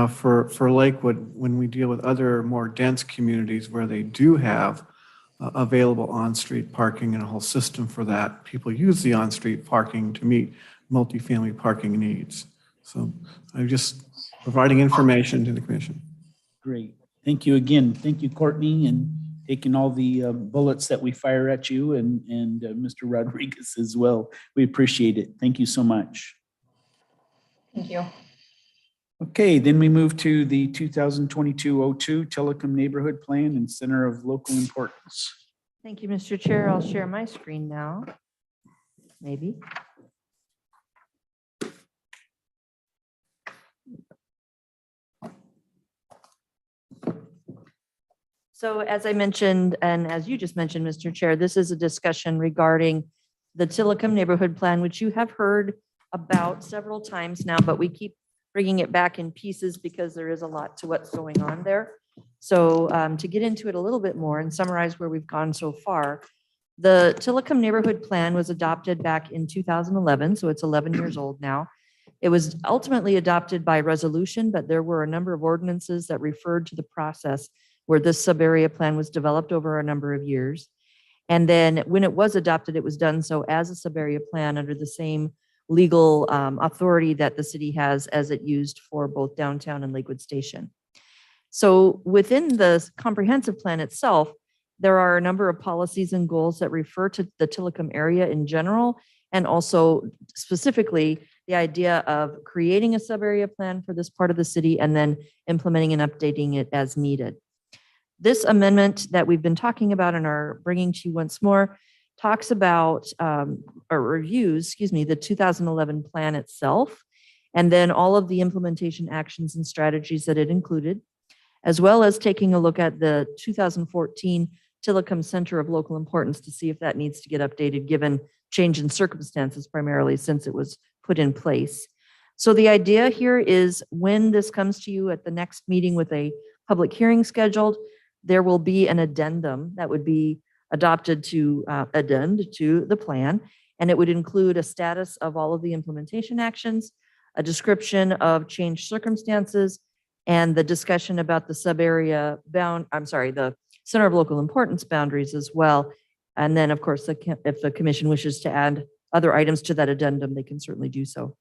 for Lakewood when we deal with other more dense communities where they do have available on-street parking and a whole system for that. People use the on-street parking to meet multifamily parking needs. So I'm just providing information to the commission. Great. Thank you again. Thank you, Courtney, and taking all the bullets that we fire at you, and Mr. Rodriguez as well. We appreciate it. Thank you so much. Thank you. Okay, then we move to the 2022-02 Tilikum Neighborhood Plan and Center of Local Importance. Thank you, Mr. Chair. I'll share my screen now. Maybe. So as I mentioned, and as you just mentioned, Mr. Chair, this is a discussion regarding the Tilikum Neighborhood Plan, which you have heard about several times now, but we keep bringing it back in pieces because there is a lot to what's going on there. So to get into it a little bit more and summarize where we've gone so far, the Tilikum Neighborhood Plan was adopted back in 2011, so it's 11 years old now. It was ultimately adopted by resolution, but there were a number of ordinances that referred to the process where this sub-area plan was developed over a number of years. And then when it was adopted, it was done so as a sub-area plan under the same legal authority that the city has as it used for both downtown and Lakewood Station. So within the comprehensive plan itself, there are a number of policies and goals that refer to the Tilikum area in general, and also specifically the idea of creating a sub-area plan for this part of the city and then implementing and updating it as needed. This amendment that we've been talking about and are bringing to you once more talks about or reviews, the 2011 plan itself, and then all of the implementation actions and strategies that it included, as well as taking a look at the 2014 Tilikum Center of Local Importance to see if that needs to get updated given change in circumstances primarily since it was put in place. So the idea here is when this comes to you at the next meeting with a public hearing scheduled, there will be an addendum that would be adopted to addend to the plan, and it would include a status of all of the implementation actions, a description of changed circumstances, and the discussion about the sub-area the Center of Local Importance boundaries as well. And then, of course, if the commission wishes to add other items to that addendum, they can certainly do so.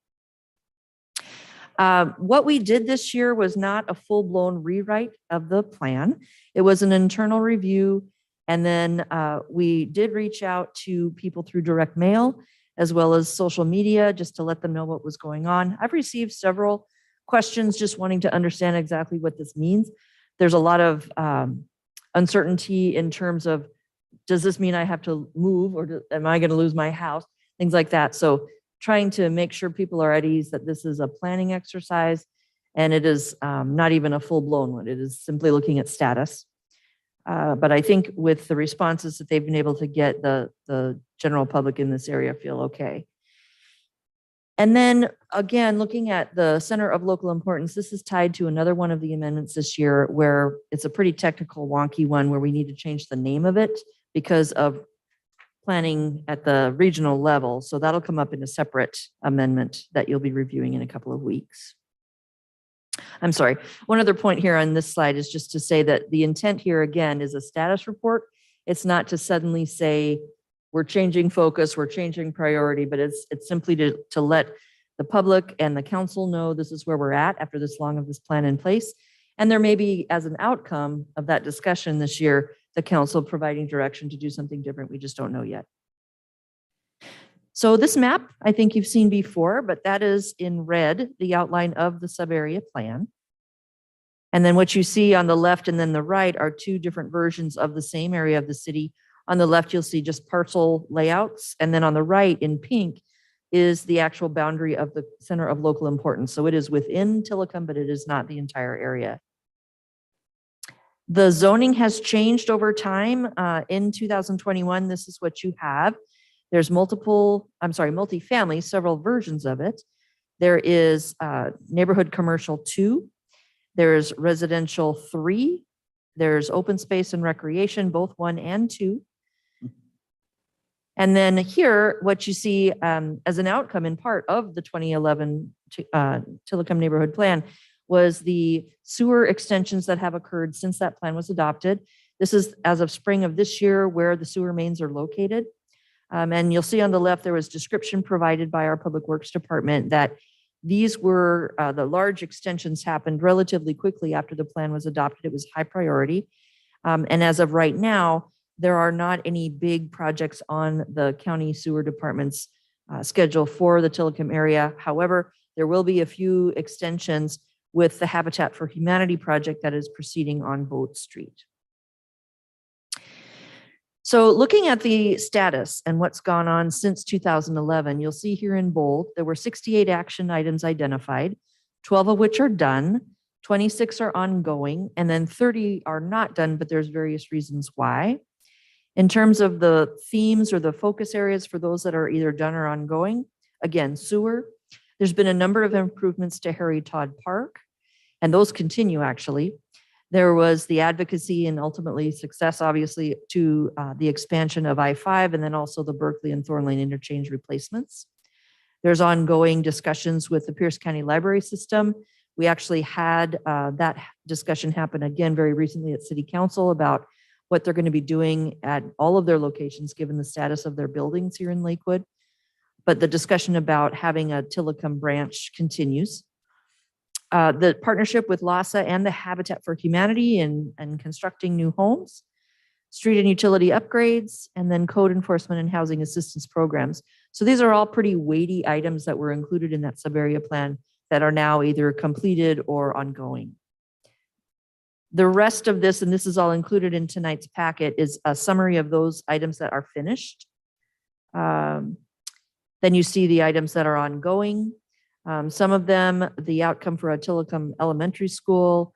What we did this year was not a full-blown rewrite of the plan. It was an internal review. And then we did reach out to people through direct mail as well as social media just to let them know what was going on. I've received several questions just wanting to understand exactly what this means. There's a lot of uncertainty in terms of, does this mean I have to move or am I going to lose my house? Things like that. So trying to make sure people are at ease that this is a planning exercise and it is not even a full-blown one. It is simply looking at status. But I think with the responses that they've been able to get, the general public in this area feel okay. And then again, looking at the Center of Local Importance, this is tied to another one of the amendments this year where it's a pretty technical, wonky one where we need to change the name of it because of planning at the regional level. So that'll come up in a separate amendment that you'll be reviewing in a couple of weeks. I'm sorry. One other point here on this slide is just to say that the intent here again is a status report. It's not to suddenly say, we're changing focus, we're changing priority, but it's simply to let the public and the council know this is where we're at after this long of this plan in place. And there may be, as an outcome of that discussion this year, the council providing direction to do something different. We just don't know yet. So this map, I think you've seen before, but that is in red, the outline of the sub-area plan. And then what you see on the left and then the right are two different versions of the same area of the city. On the left, you'll see just parcel layouts. And then on the right in pink is the actual boundary of the center of local importance. So it is within Tilikum, but it is not the entire area. The zoning has changed over time. In 2021, this is what you have. There's multifamily, several versions of it. There is neighborhood commercial 2. There's residential 3. There's open space and recreation, both 1 and 2. And then here, what you see as an outcome in part of the 2011 Tilikum neighborhood plan was the sewer extensions that have occurred since that plan was adopted. This is as of spring of this year where the sewer mains are located. And you'll see on the left, there was description provided by our Public Works Department that these were, the large extensions happened relatively quickly after the plan was adopted. It was high priority. And as of right now, there are not any big projects on the county sewer department's schedule for the Tilikum area. However, there will be a few extensions with the Habitat for Humanity project that is proceeding on Boat Street. So looking at the status and what's gone on since 2011, you'll see here in bold, there were 68 action items identified, 12 of which are done, 26 are ongoing, and then 30 are not done, but there's various reasons why. In terms of the themes or the focus areas for those that are either done or ongoing, again, sewer, there's been a number of improvements to Harry Todd Park, and those continue actually. There was the advocacy and ultimately success, obviously, to the expansion of I-5 and then also the Berkeley and Thorn Lane interchange replacements. There's ongoing discussions with the Pierce County Library System. We actually had that discussion happen again very recently at City Council about what they're going to be doing at all of their locations, given the status of their buildings here in Lakewood. But the discussion about having a Tilikum branch continues. The partnership with LASA and the Habitat for Humanity and constructing new homes, street and utility upgrades, and then code enforcement and housing assistance programs. So these are all pretty weighty items that were included in that sub-area plan that are now either completed or ongoing. The rest of this, and this is all included in tonight's packet, is a summary of those items that are finished. Then you see the items that are ongoing. Some of them, the outcome for a Tilikum Elementary School,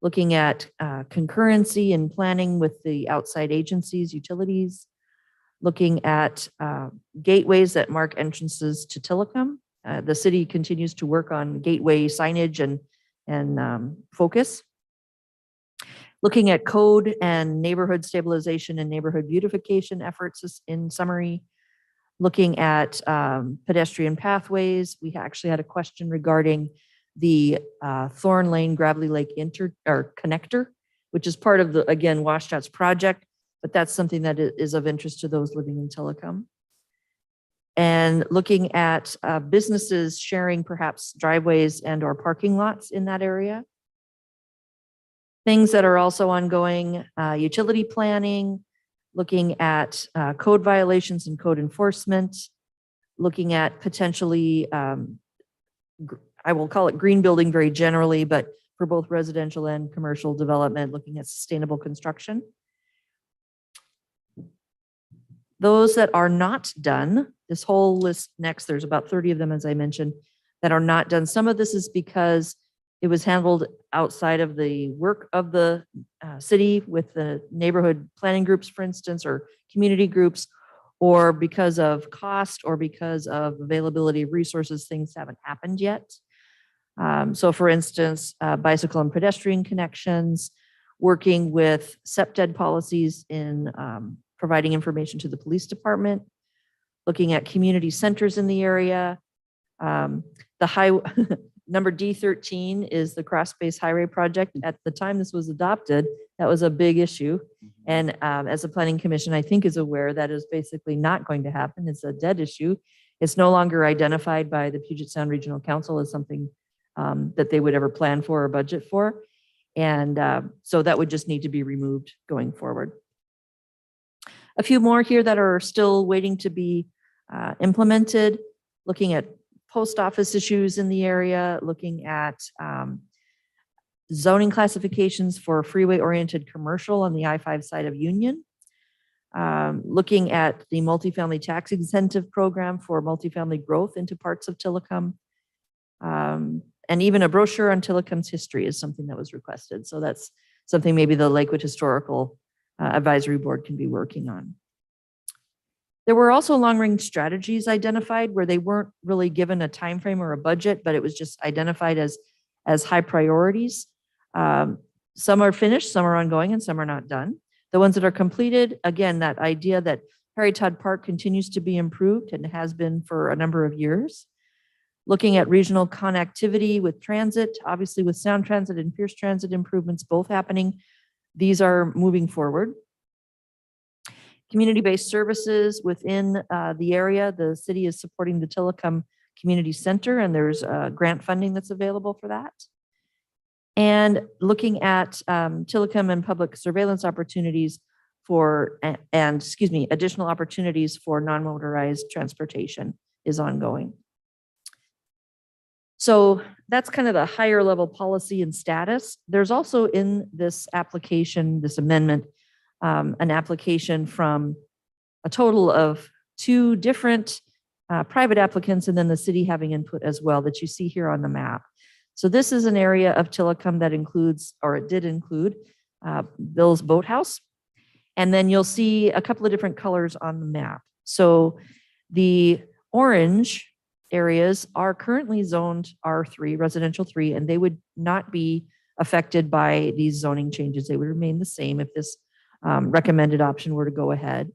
looking at concurrency and planning with the outside agencies, utilities, looking at gateways that mark entrances to Tilikum. The city continues to work on gateway signage and focus. Looking at code and neighborhood stabilization and neighborhood beautification efforts in summary. Looking at pedestrian pathways. We actually had a question regarding the Thorn Lane Gravelly Lake connector, which is part of the, again, Washtenaw project, but that's something that is of interest to those living in Tilikum. And looking at businesses sharing perhaps driveways and or parking lots in that area. Things that are also ongoing, utility planning, looking at code violations and code enforcement, looking at potentially, I will call it green building very generally, but for both residential and commercial development, looking at sustainable construction. Those that are not done, this whole list next, there's about 30 of them, as I mentioned, that are not done. Some of this is because it was handled outside of the work of the city with the neighborhood planning groups, for instance, or community groups, or because of cost or because of availability of resources, things haven't happened yet. So for instance, bicycle and pedestrian connections, working with SEPTED policies in providing information to the police department, looking at community centers in the area, Number D13 is the cross space highway project. At the time this was adopted, that was a big issue. And as the planning commission, I think, is aware, that is basically not going to happen. It's a dead issue. It's no longer identified by the Puget Sound Regional Council as something that they would ever plan for or budget for. And so that would just need to be removed going forward. A few more here that are still waiting to be implemented, looking at post office issues in the area, looking at zoning classifications for freeway-oriented commercial on the I-5 side of Union, looking at the multifamily tax incentive program for multifamily growth into parts of Tilikum, and even a brochure on Tilikum's history is something that was requested. So that's something maybe the Lakewood Historical Advisory Board can be working on. There were also long-range strategies identified where they weren't really given a time frame or a budget, but it was just identified as high priorities. Some are finished, some are ongoing, and some are not done. The ones that are completed, again, that idea that Harry Todd Park continues to be improved and has been for a number of years. Looking at regional connectivity with transit, obviously with Sound Transit and Pierce Transit improvements both happening, these are moving forward. Community-based services within the area, the city is supporting the Tilikum Community Center, and there's grant funding that's available for that. And looking at Tilikum and public surveillance opportunities for, additional opportunities for non-motorized transportation is ongoing. So that's kind of the higher level policy and status. There's also in this application, this amendment, an application from a total of 2 different private applicants, and then the city having input as well, that you see here on the map. So this is an area of Tilikum that includes, or it did include, Bill's Boathouse. And then you'll see a couple of different colors on the map. So the orange areas are currently zoned R3, residential 3, and they would not be affected by these zoning changes. They would remain the same if this recommended option were to go ahead.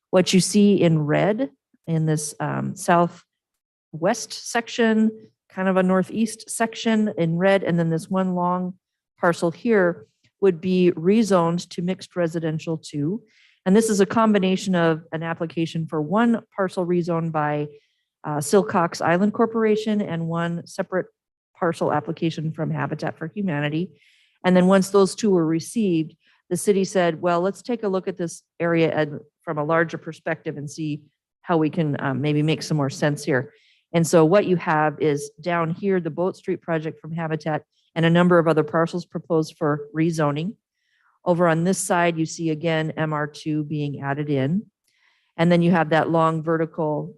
What you see in red in this southwest section, kind of a northeast section in red, and then this one long parcel here would be rezoned to mixed residential 2. And this is a combination of an application for one parcel rezoned by Silcox Island Corporation and one separate parcel application from Habitat for Humanity. And then once those 2 were received, the city said, well, let's take a look at this area from a larger perspective and see how we can maybe make some more sense here. And so what you have is down here, the Boat Street project from Habitat and a number of other parcels proposed for rezoning. Over on this side, you see again, MR2 being added in. And then you have that long vertical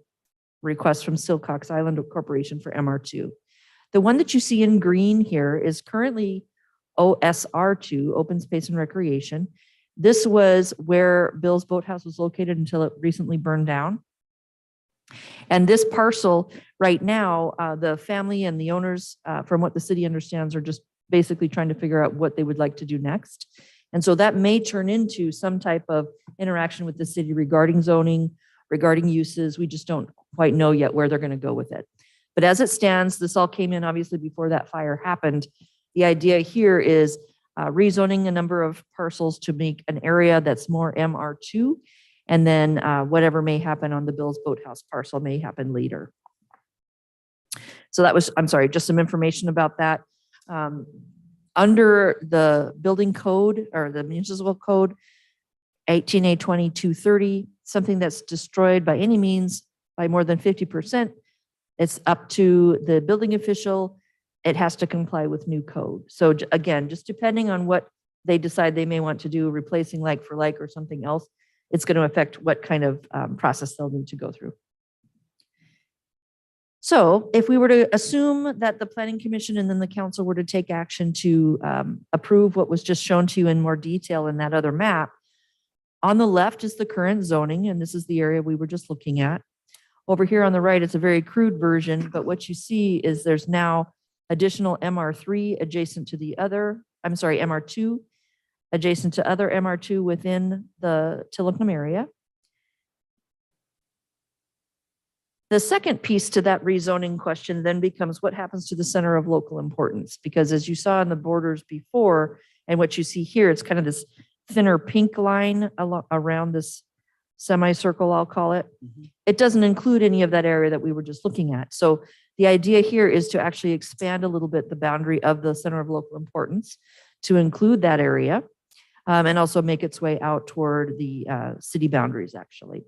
request from Silcox Island Corporation for MR2. The one that you see in green here is currently OSR2, Open Space and Recreation. This was where Bill's Boathouse was located until it recently burned down. And this parcel right now, the family and the owners, from what the city understands, are just basically trying to figure out what they would like to do next. And so that may turn into some type of interaction with the city regarding zoning, regarding uses. We just don't quite know yet where they're going to go with it. But as it stands, this all came in obviously before that fire happened. The idea here is rezoning a number of parcels to make an area that's more MR2, and then whatever may happen on the Bill's Boathouse parcel may happen later. So that was, I'm sorry, just some information about that. Under the building code or the municipal code, 18A2230, something that's destroyed by any means by more than 50%, it's up to the building official. It has to comply with new code. So again, just depending on what they decide they may want to do, replacing like for like or something else, it's going to affect what kind of process they'll need to go through. So if we were to assume that the Planning Commission and then the council were to take action to approve what was just shown to you in more detail in that other map, on the left is the current zoning, and this is the area we were just looking at. Over here on the right, it's a very crude version, but what you see is there's now additional MR3 adjacent to the other, I'm sorry, MR2 adjacent to other MR2 within the Tilikum area. The second piece to that rezoning question then becomes what happens to the center of local importance? Because as you saw in the borders before, and what you see here, it's kind of this thinner pink line around this semicircle, I'll call it. It doesn't include any of that area that we were just looking at. So the idea here is to actually expand a little bit the boundary of the center of local importance to include that area, and also make its way out toward the city boundaries, actually.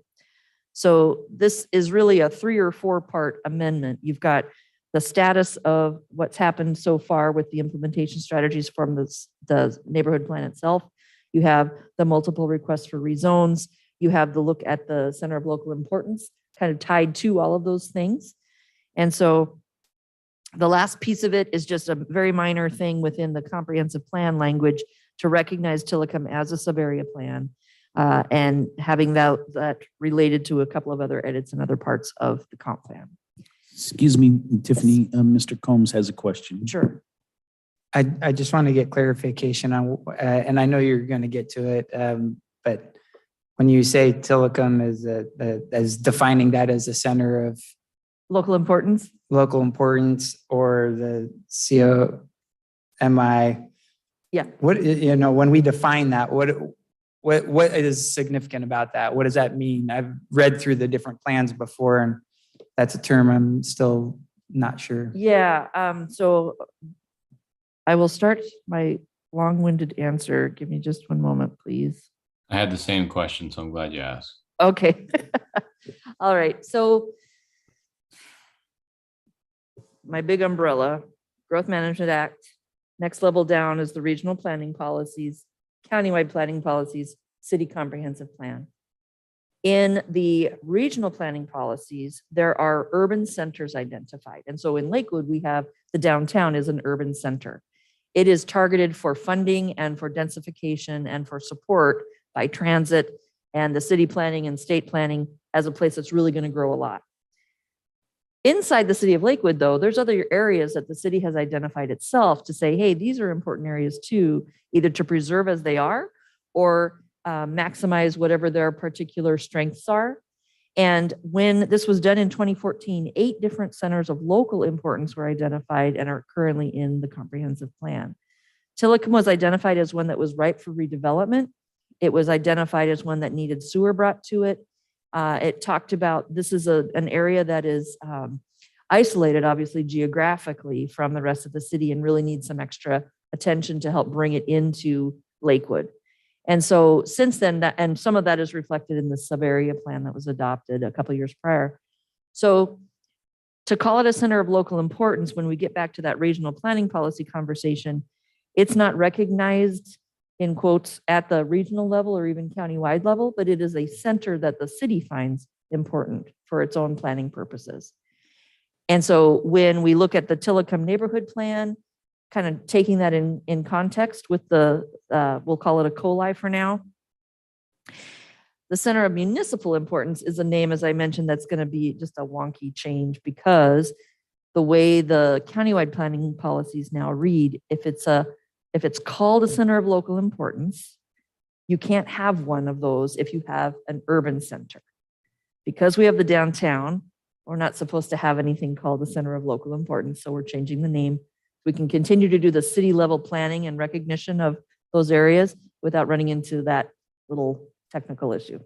So this is really a 3 or 4 part amendment. You've got the status of what's happened so far with the implementation strategies from the neighborhood plan itself. You have the multiple requests for rezones. You have the look at the center of local importance kind of tied to all of those things. And so the last piece of it is just a very minor thing within the comprehensive plan language to recognize Tilikum as a sub-area plan, and having that related to a couple of other edits in other parts of the comp plan. Excuse me, Tiffany, Mr. Combs has a question. Sure. I just want to get clarification on, and I know you're going to get to it, but when you say Tilikum is as defining that as a center of local importance, or the COMI. Yeah. What, when we define that, what is significant about that? What does that mean? I've read through the different plans before, and that's a term I'm still not sure. Yeah. So I will start my long-winded answer. Give me just one moment, please. I had the same question, so I'm glad you asked. Okay. All right. So my big umbrella, Growth Management Act. Next level down is the regional planning policies, countywide planning policies, city comprehensive plan. In the regional planning policies, there are urban centers identified. And so in Lakewood, we have the downtown is an urban center. It is targeted for funding and for densification and for support by transit and the city planning and state planning as a place that's really going to grow a lot. Inside the city of Lakewood, though, there's other areas that the city has identified itself to say, hey, these are important areas too, either to preserve as they are or maximize whatever their particular strengths are. And when this was done in 2014, 8 different centers of local importance were identified and are currently in the comprehensive plan. Tilikum was identified as one that was ripe for redevelopment. It was identified as one that needed sewer brought to it. It talked about this is an area that is isolated, obviously, geographically from the rest of the city and really needs some extra attention to help bring it into Lakewood. And so since then, and some of that is reflected in the sub-area plan that was adopted a couple of years prior. So to call it a center of local importance, when we get back to that regional planning policy conversation, it's not recognized in quotes at the regional level or even countywide level, but it is a center that the city finds important for its own planning purposes. And so when we look at the Tilikum neighborhood plan, kind of taking that in context with the, we'll call it a COLI for now. The Center of Municipal Importance is a name, as I mentioned, that's going to be just a wonky change because the way the countywide planning policies now read, if it's called a center of local importance, you can't have one of those if you have an urban center. Because we have the downtown, we're not supposed to have anything called the center of local importance, so we're changing the name. We can continue to do the city level planning and recognition of those areas without running into that little technical issue.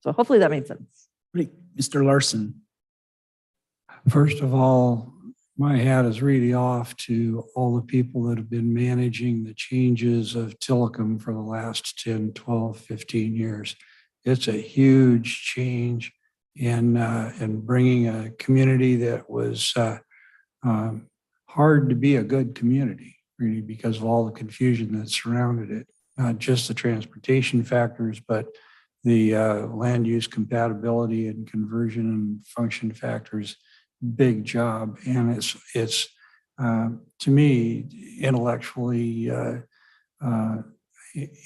So hopefully that made sense. Great. Mr. Larson. First of all, my hat is really off to all the people that have been managing the changes of Tilikum for the last 10, 12, 15 years. It's a huge change in bringing a community that was hard to be a good community, really, because of all the confusion that surrounded it. Not just the transportation factors, but the land use compatibility and conversion and function factors. Big job. And it's to me, intellectually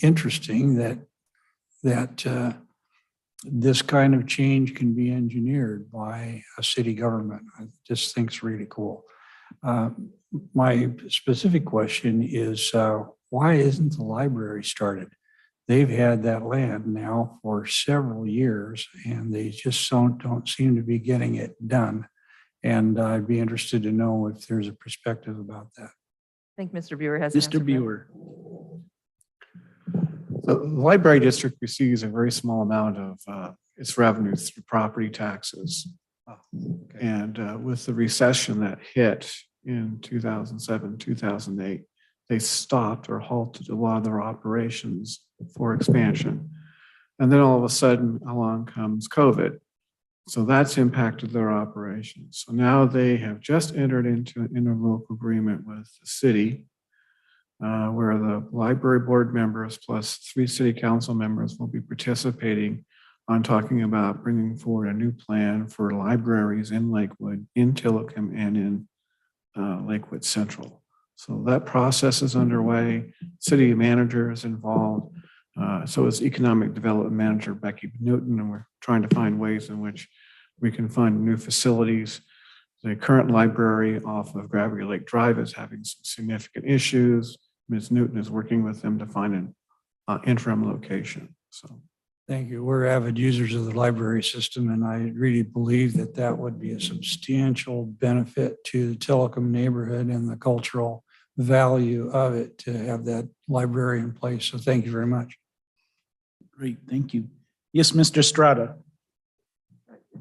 interesting that this kind of change can be engineered by a city government. I just think it's really cool. My specific question is, why isn't the library started? they've had that land now for several years and they just don't seem to be getting it done. And I'd be interested to know if there's a perspective about that. I think Mr. Buer has. an answer Mr. for that. Buer. The library district receives a very small amount of its revenues through property taxes. And with the recession that hit in 2007, 2008, they stopped or halted a lot of their operations for expansion. And then all of a sudden along comes COVID. So that's impacted their operations. So now they have just entered into an interlocal agreement with the city where the library board members plus 3 city council members will be participating on talking about bringing forward a new plan for libraries in Lakewood, in Tilikum, and in Lakewood Central. So that process is underway. City manager is involved. So is Economic Development Manager Becky Newton, and we're trying to find ways in which we can fund new facilities. The current library off of Gravity Lake Drive is having some significant issues. Ms. Newton is working with them to find an interim location. So. Thank you. We're avid users of the library system, and I really believe that that would be a substantial benefit to the Tilikum neighborhood and the cultural value of it to have that library in place. So thank you very much. Great, thank you. Yes, Mr. Estrada.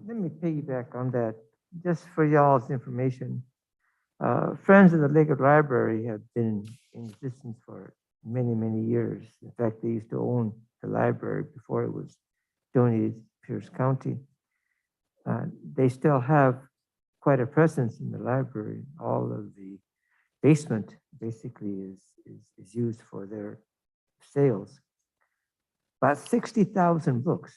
Let me piggyback on that, just for y'all's information. Friends of the Lakewood Library have been in existence for many, many years. In fact, they used to own the library before it was donated to Pierce County. They still have quite a presence in the library. All of the basement basically is used for their sales. About 60,000 books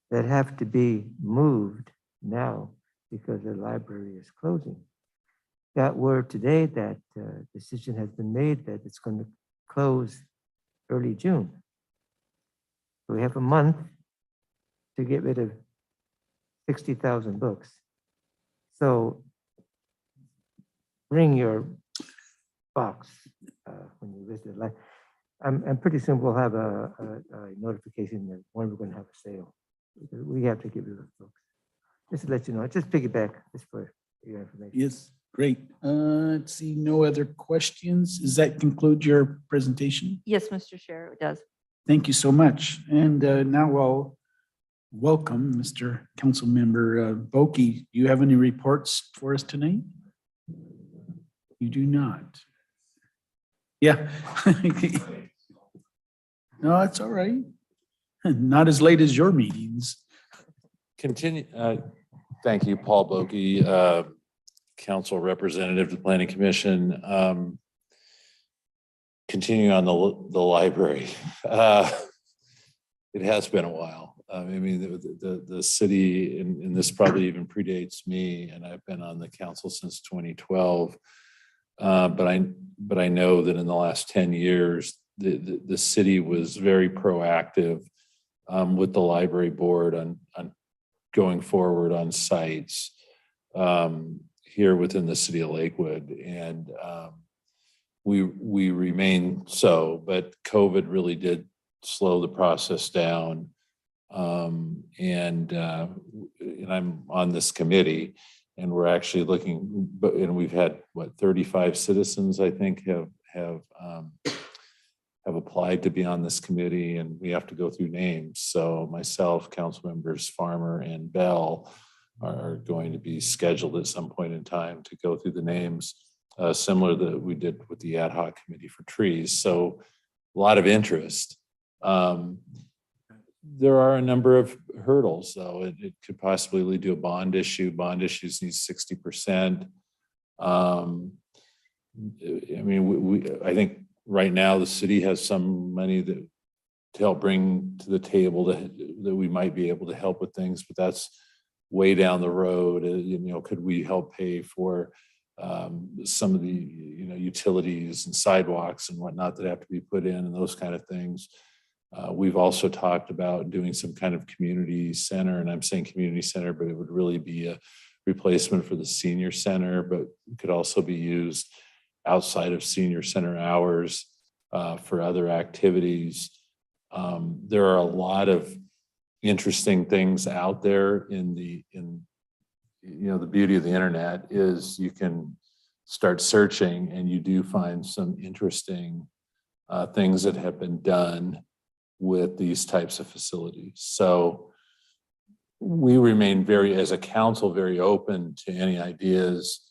that have to be moved now because the library is closing. Got word today that decision has been made that it's going to close early June. We have a month to get rid of 60,000 books. So bring your box when you visit the library. I'm pretty soon we'll have a notification that when we're going to have a sale. We have to get rid of books. Just to let you know, just piggyback, just for your information. Yes, great. Let's see, no other questions. Does that conclude your presentation? Yes, Mr. Chair, it does. Thank you so much. And now I'll welcome Mr. Councilmember Boki. Do you have any reports for us tonight? You do not. Yeah. No, it's all right. Not as late as your meetings. Continue. Thank you, Paul Boki, Council Representative to the Planning Commission. Continuing on the library. It has been a while. I mean, the city, and this probably even predates me, and I've been on the council since 2012. But I know that in the last 10 years, the city was very proactive with the library board on going forward on sites here within the city of Lakewood, and we remain so. But COVID really did slow the process down, and I'm on this committee. And we're actually looking, and we've had 35 citizens, I think, have applied to be on this committee, and we have to go through names. So myself, council members Farmer and Bell are going to be scheduled at some point in time to go through the names, similar that we did with the Ad Hoc Committee for trees. So a lot of interest. There are a number of hurdles, though. It could possibly lead to a bond issue. Bond issues need 60%. I mean, I think right now the city has some money to help bring to the table that we might be able to help with things, but that's way down the road. Could we help pay for some of the utilities and sidewalks and whatnot that have to be put in and those kind of things? We've also talked about doing some kind of community center, and I'm saying community center, but it would really be a replacement for the senior center, but it could also be used outside of senior center hours for other activities. There are a lot of interesting things out there the beauty of the internet is you can start searching and you do find some interesting things that have been done with these types of facilities. So we remain as a council, very open to any ideas.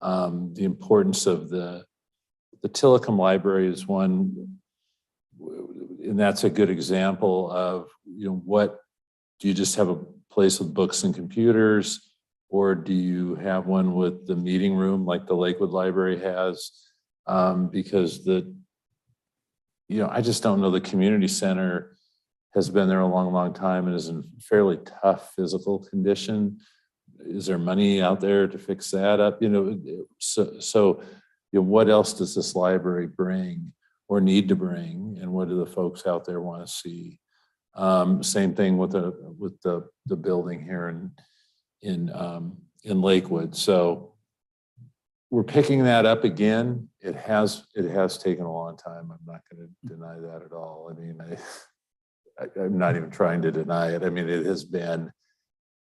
The importance of the Tilikum library is one, and that's a good example of, what do you just have a place with books and computers, or do you have one with the meeting room like the Lakewood Library has? Because I just don't know, the community center has been there a long, long time and is in fairly tough physical condition. Is there money out there to fix that up? What else does this library bring or need to bring? And what do the folks out there want to see? Same thing with the building here in Lakewood. So we're picking that up again. It has taken a long time. I'm not going to deny that at all. I mean, I'm not even trying to deny it. I mean, it has been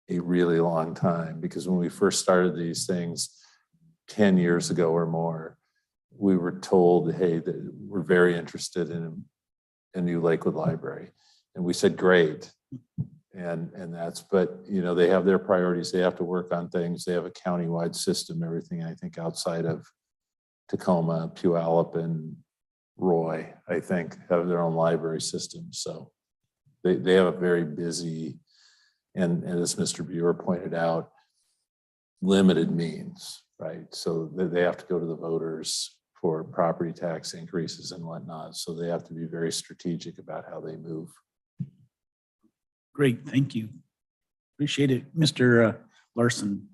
a really long time, because when we first started these things 10 years ago or more, we were told, hey, that we're very interested in a new Lakewood library. And we said, great. And but they have their priorities. They have to work on things. They have a countywide system, everything, I think, outside of Tacoma, Puyallup, and Roy, I think, have their own library system. So they have a very busy, and as Mr. Buer pointed out, limited means, right? So they have to go to the voters for property tax increases and whatnot. So they have to be very strategic about how they move. Great, thank you. Appreciate it. Mr. Larson.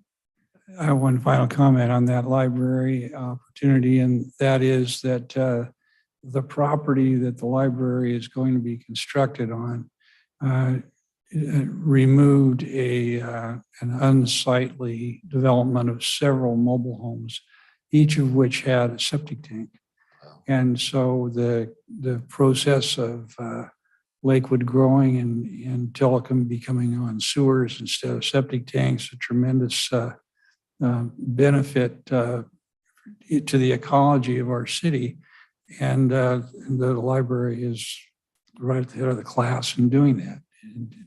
I have one final comment on that library opportunity, and that is that the property that the library is going to be constructed on removed an unsightly development of several mobile homes, each of which had a septic tank. And so the process of Lakewood growing and Tilikum becoming on sewers instead of septic tanks, a tremendous benefit to the ecology of our city. And the library is right at the head of the class in doing that.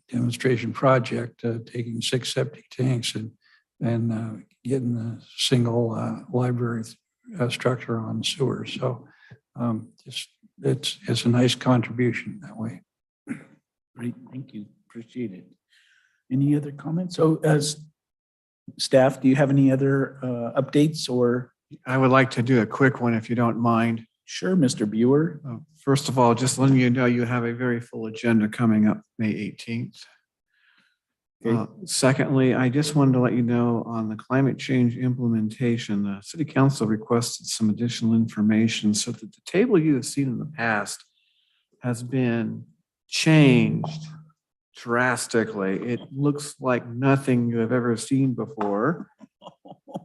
Demonstration project, taking 6 septic tanks and getting a single library structure on sewers. So it's a nice contribution that way. Great, thank you. Appreciate it. Any other comments? So as staff, do you have any other updates or? I would like to do a quick one if you don't mind. Sure, Mr. Buer. First of all, just letting you know, you have a very full agenda coming up May 18th. Okay. Secondly, I just wanted to let you know on the climate change implementation, the City Council requested some additional information so that the table you have seen in the past has been changed drastically. It looks like nothing you have ever seen before.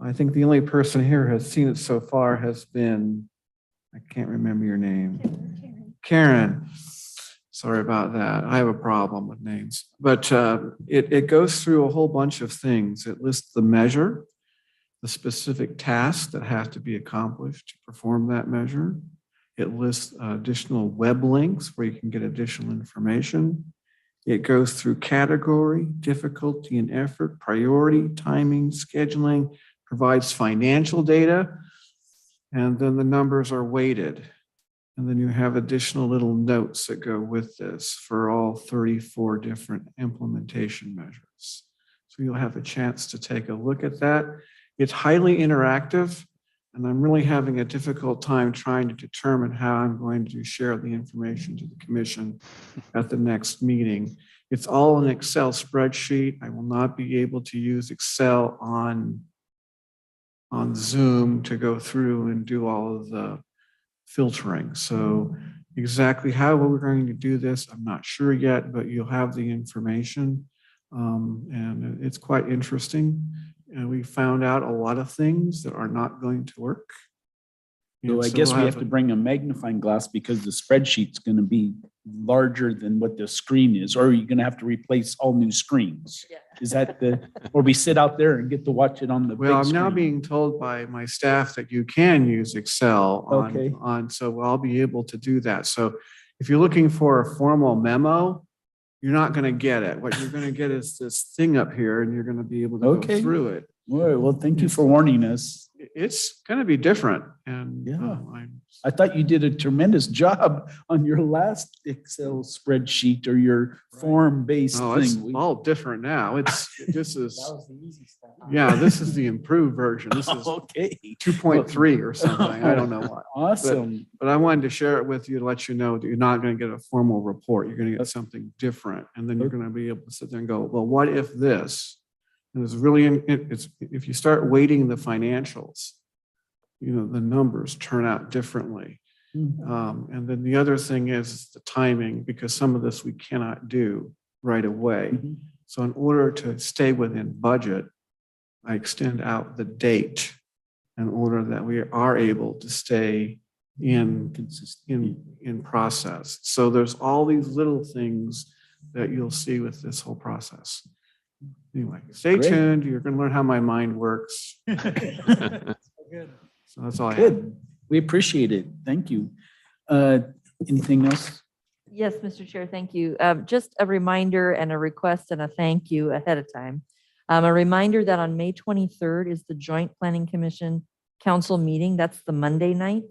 I think the only person here who has seen it so far has been, I can't remember your name. Karen. Sorry about that. I have a problem with names. But it goes through a whole bunch of things. It lists the measure, the specific tasks that have to be accomplished to perform that measure. It lists additional web links where you can get additional information. It goes through category, difficulty and effort, priority, timing, scheduling, provides financial data, and then the numbers are weighted. And then you have additional little notes that go with this for all 34 different implementation measures. So you'll have a chance to take a look at that. It's highly interactive, and I'm really having a difficult time trying to determine how I'm going to share the information to the commission at the next meeting. It's all an Excel spreadsheet. I will not be able to use Excel on Zoom to go through and do all of the filtering. So exactly how we're going to do this, I'm not sure yet, but you'll have the information. And it's quite interesting. And we found out a lot of things that are not going to work. So I guess we have to bring a magnifying glass because the spreadsheet's going to be larger than what the screen is, or you're going to have to replace all new screens. Is that or we sit out there and get to watch it on the big Well, I'm now screen? being told by my staff that you can use Excel Okay. so I'll be able to do that. So if you're looking for a formal memo, you're not going to get it. What you're going to get is this thing up here and you're going to be able to go Okay. through it. All right, well, thank you for warning us. It's going to be different. And Yeah. I thought you did a tremendous job on your last Excel spreadsheet or your form-based it's thing. all different now. This is this is the improved version. This is Okay. 2.3 or something. I don't know what. Awesome. But I wanted to share it with you to let you know that you're not going to get a formal report. You're going to get something different. And then you're going to be able to sit there and go, well, what if this? And it's really, if you start weighting the financials, the numbers turn out differently. And then the other thing is the timing, because some of this we cannot do right away. So in order to stay within budget, I extend out the date in order that we are able to stay in process. So there's all these little things that you'll see with this whole process. Anyway, stay tuned. You're going to learn how my mind works. So that's all I have. Good. We appreciate it. Thank you. Anything else? Yes, Mr. Chair, thank you. Just a reminder and a request and a thank you ahead of time. A reminder that on May 23rd is the Joint Planning Commission Council meeting. That's the Monday night.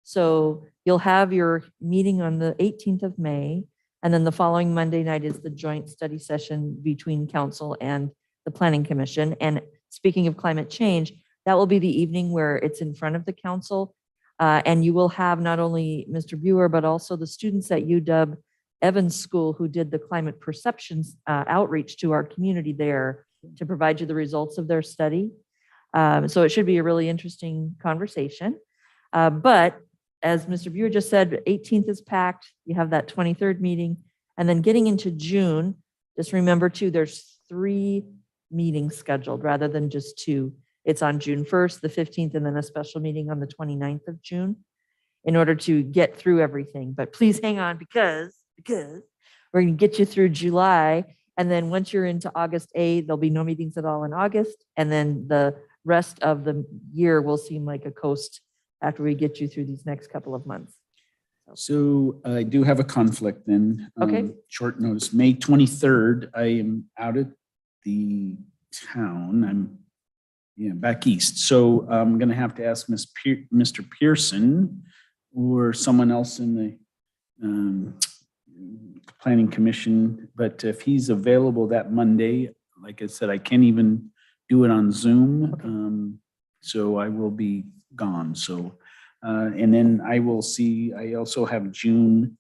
So you'll have your meeting on the 18th of May. And then the following Monday night is the joint study session between council and the Planning Commission. And speaking of climate change, that will be the evening where it's in front of the council. And you will have not only Mr. Buer, but also the students at UW Evans School who did the climate perceptions outreach to our community there to provide you the results of their study. So it should be a really interesting conversation. But as Mr. Buer just said, 18th is packed. You have that 23rd meeting. And then getting into June, just remember too, there's 3 meetings scheduled rather than just 2. It's on June 1st, the 15th, and then a special meeting on the 29th of June in order to get through everything. But please hang on because we're going to get you through July. And then once you're into August 8th, there'll be no meetings at all in August. And then the rest of the year will seem like a coast after we get you through these next couple of months. So I do have a conflict then. Okay. Short notice, May 23rd, I am out at the town. I'm back east. So I'm going to have to ask Mr. Pearson or someone else in the Planning Commission. But if he's available that Monday, like I said, I can't even do it on Zoom. Okay. So I will be gone. So, and then I will see, I also have June,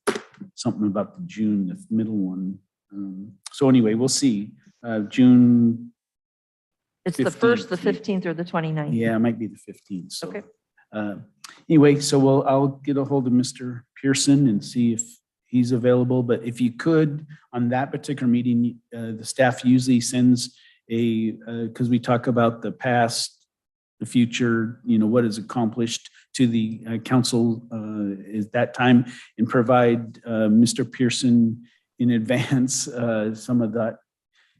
something about the June, the middle one. So anyway, we'll see. June. It's 15th. the 1st, the 15th, or the 29th. Yeah, it might be the 15th. So, Okay. Anyway, so I'll get a hold of Mr. Pearson and see if he's available. But if you could, on that particular meeting, the staff usually sends because we talk about the past, the future, what is accomplished to the council is that time, and provide Mr. Pearson in advance some of that.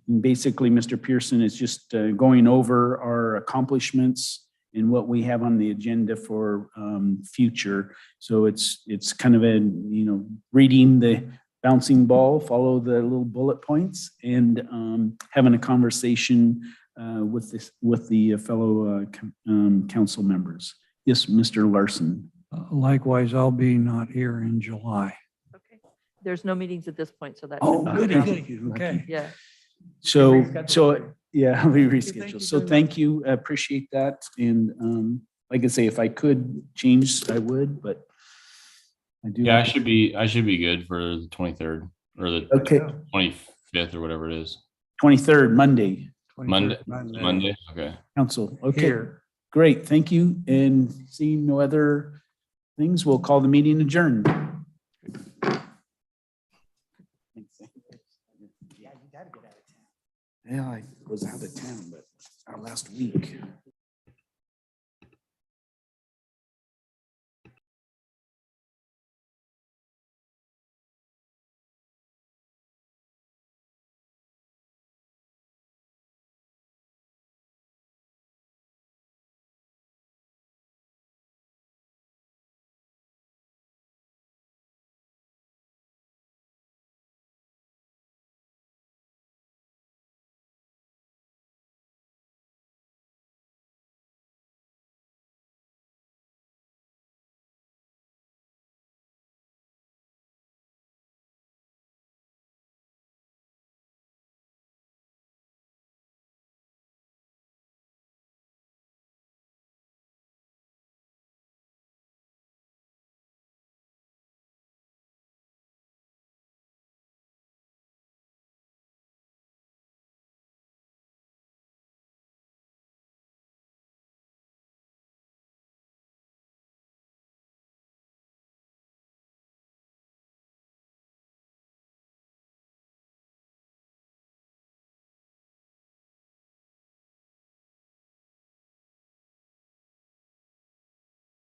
And basically, Mr. Pearson is just going over our accomplishments and what we have on the agenda for future. So it's kind of a, reading the bouncing ball, follow the little bullet points, and having a conversation with the fellow council members. Yes, Mr. Larson. Likewise, I'll be not here in July. Okay. There's no meetings at this point, so that. Oh, shouldn't be a goody, problem. goody. Okay. Yeah. So yeah, we reschedule. So thank you. I appreciate that. And like I say, if I could change, I would, but I do. Yeah, I should be good for the 23rd or the 25th or whatever it is. 23rd, Monday. Monday. Okay. Council. Okay. Here. Great. Thank you. And seeing no other things, we'll call the meeting adjourned. Yeah, I was out of town, but last week.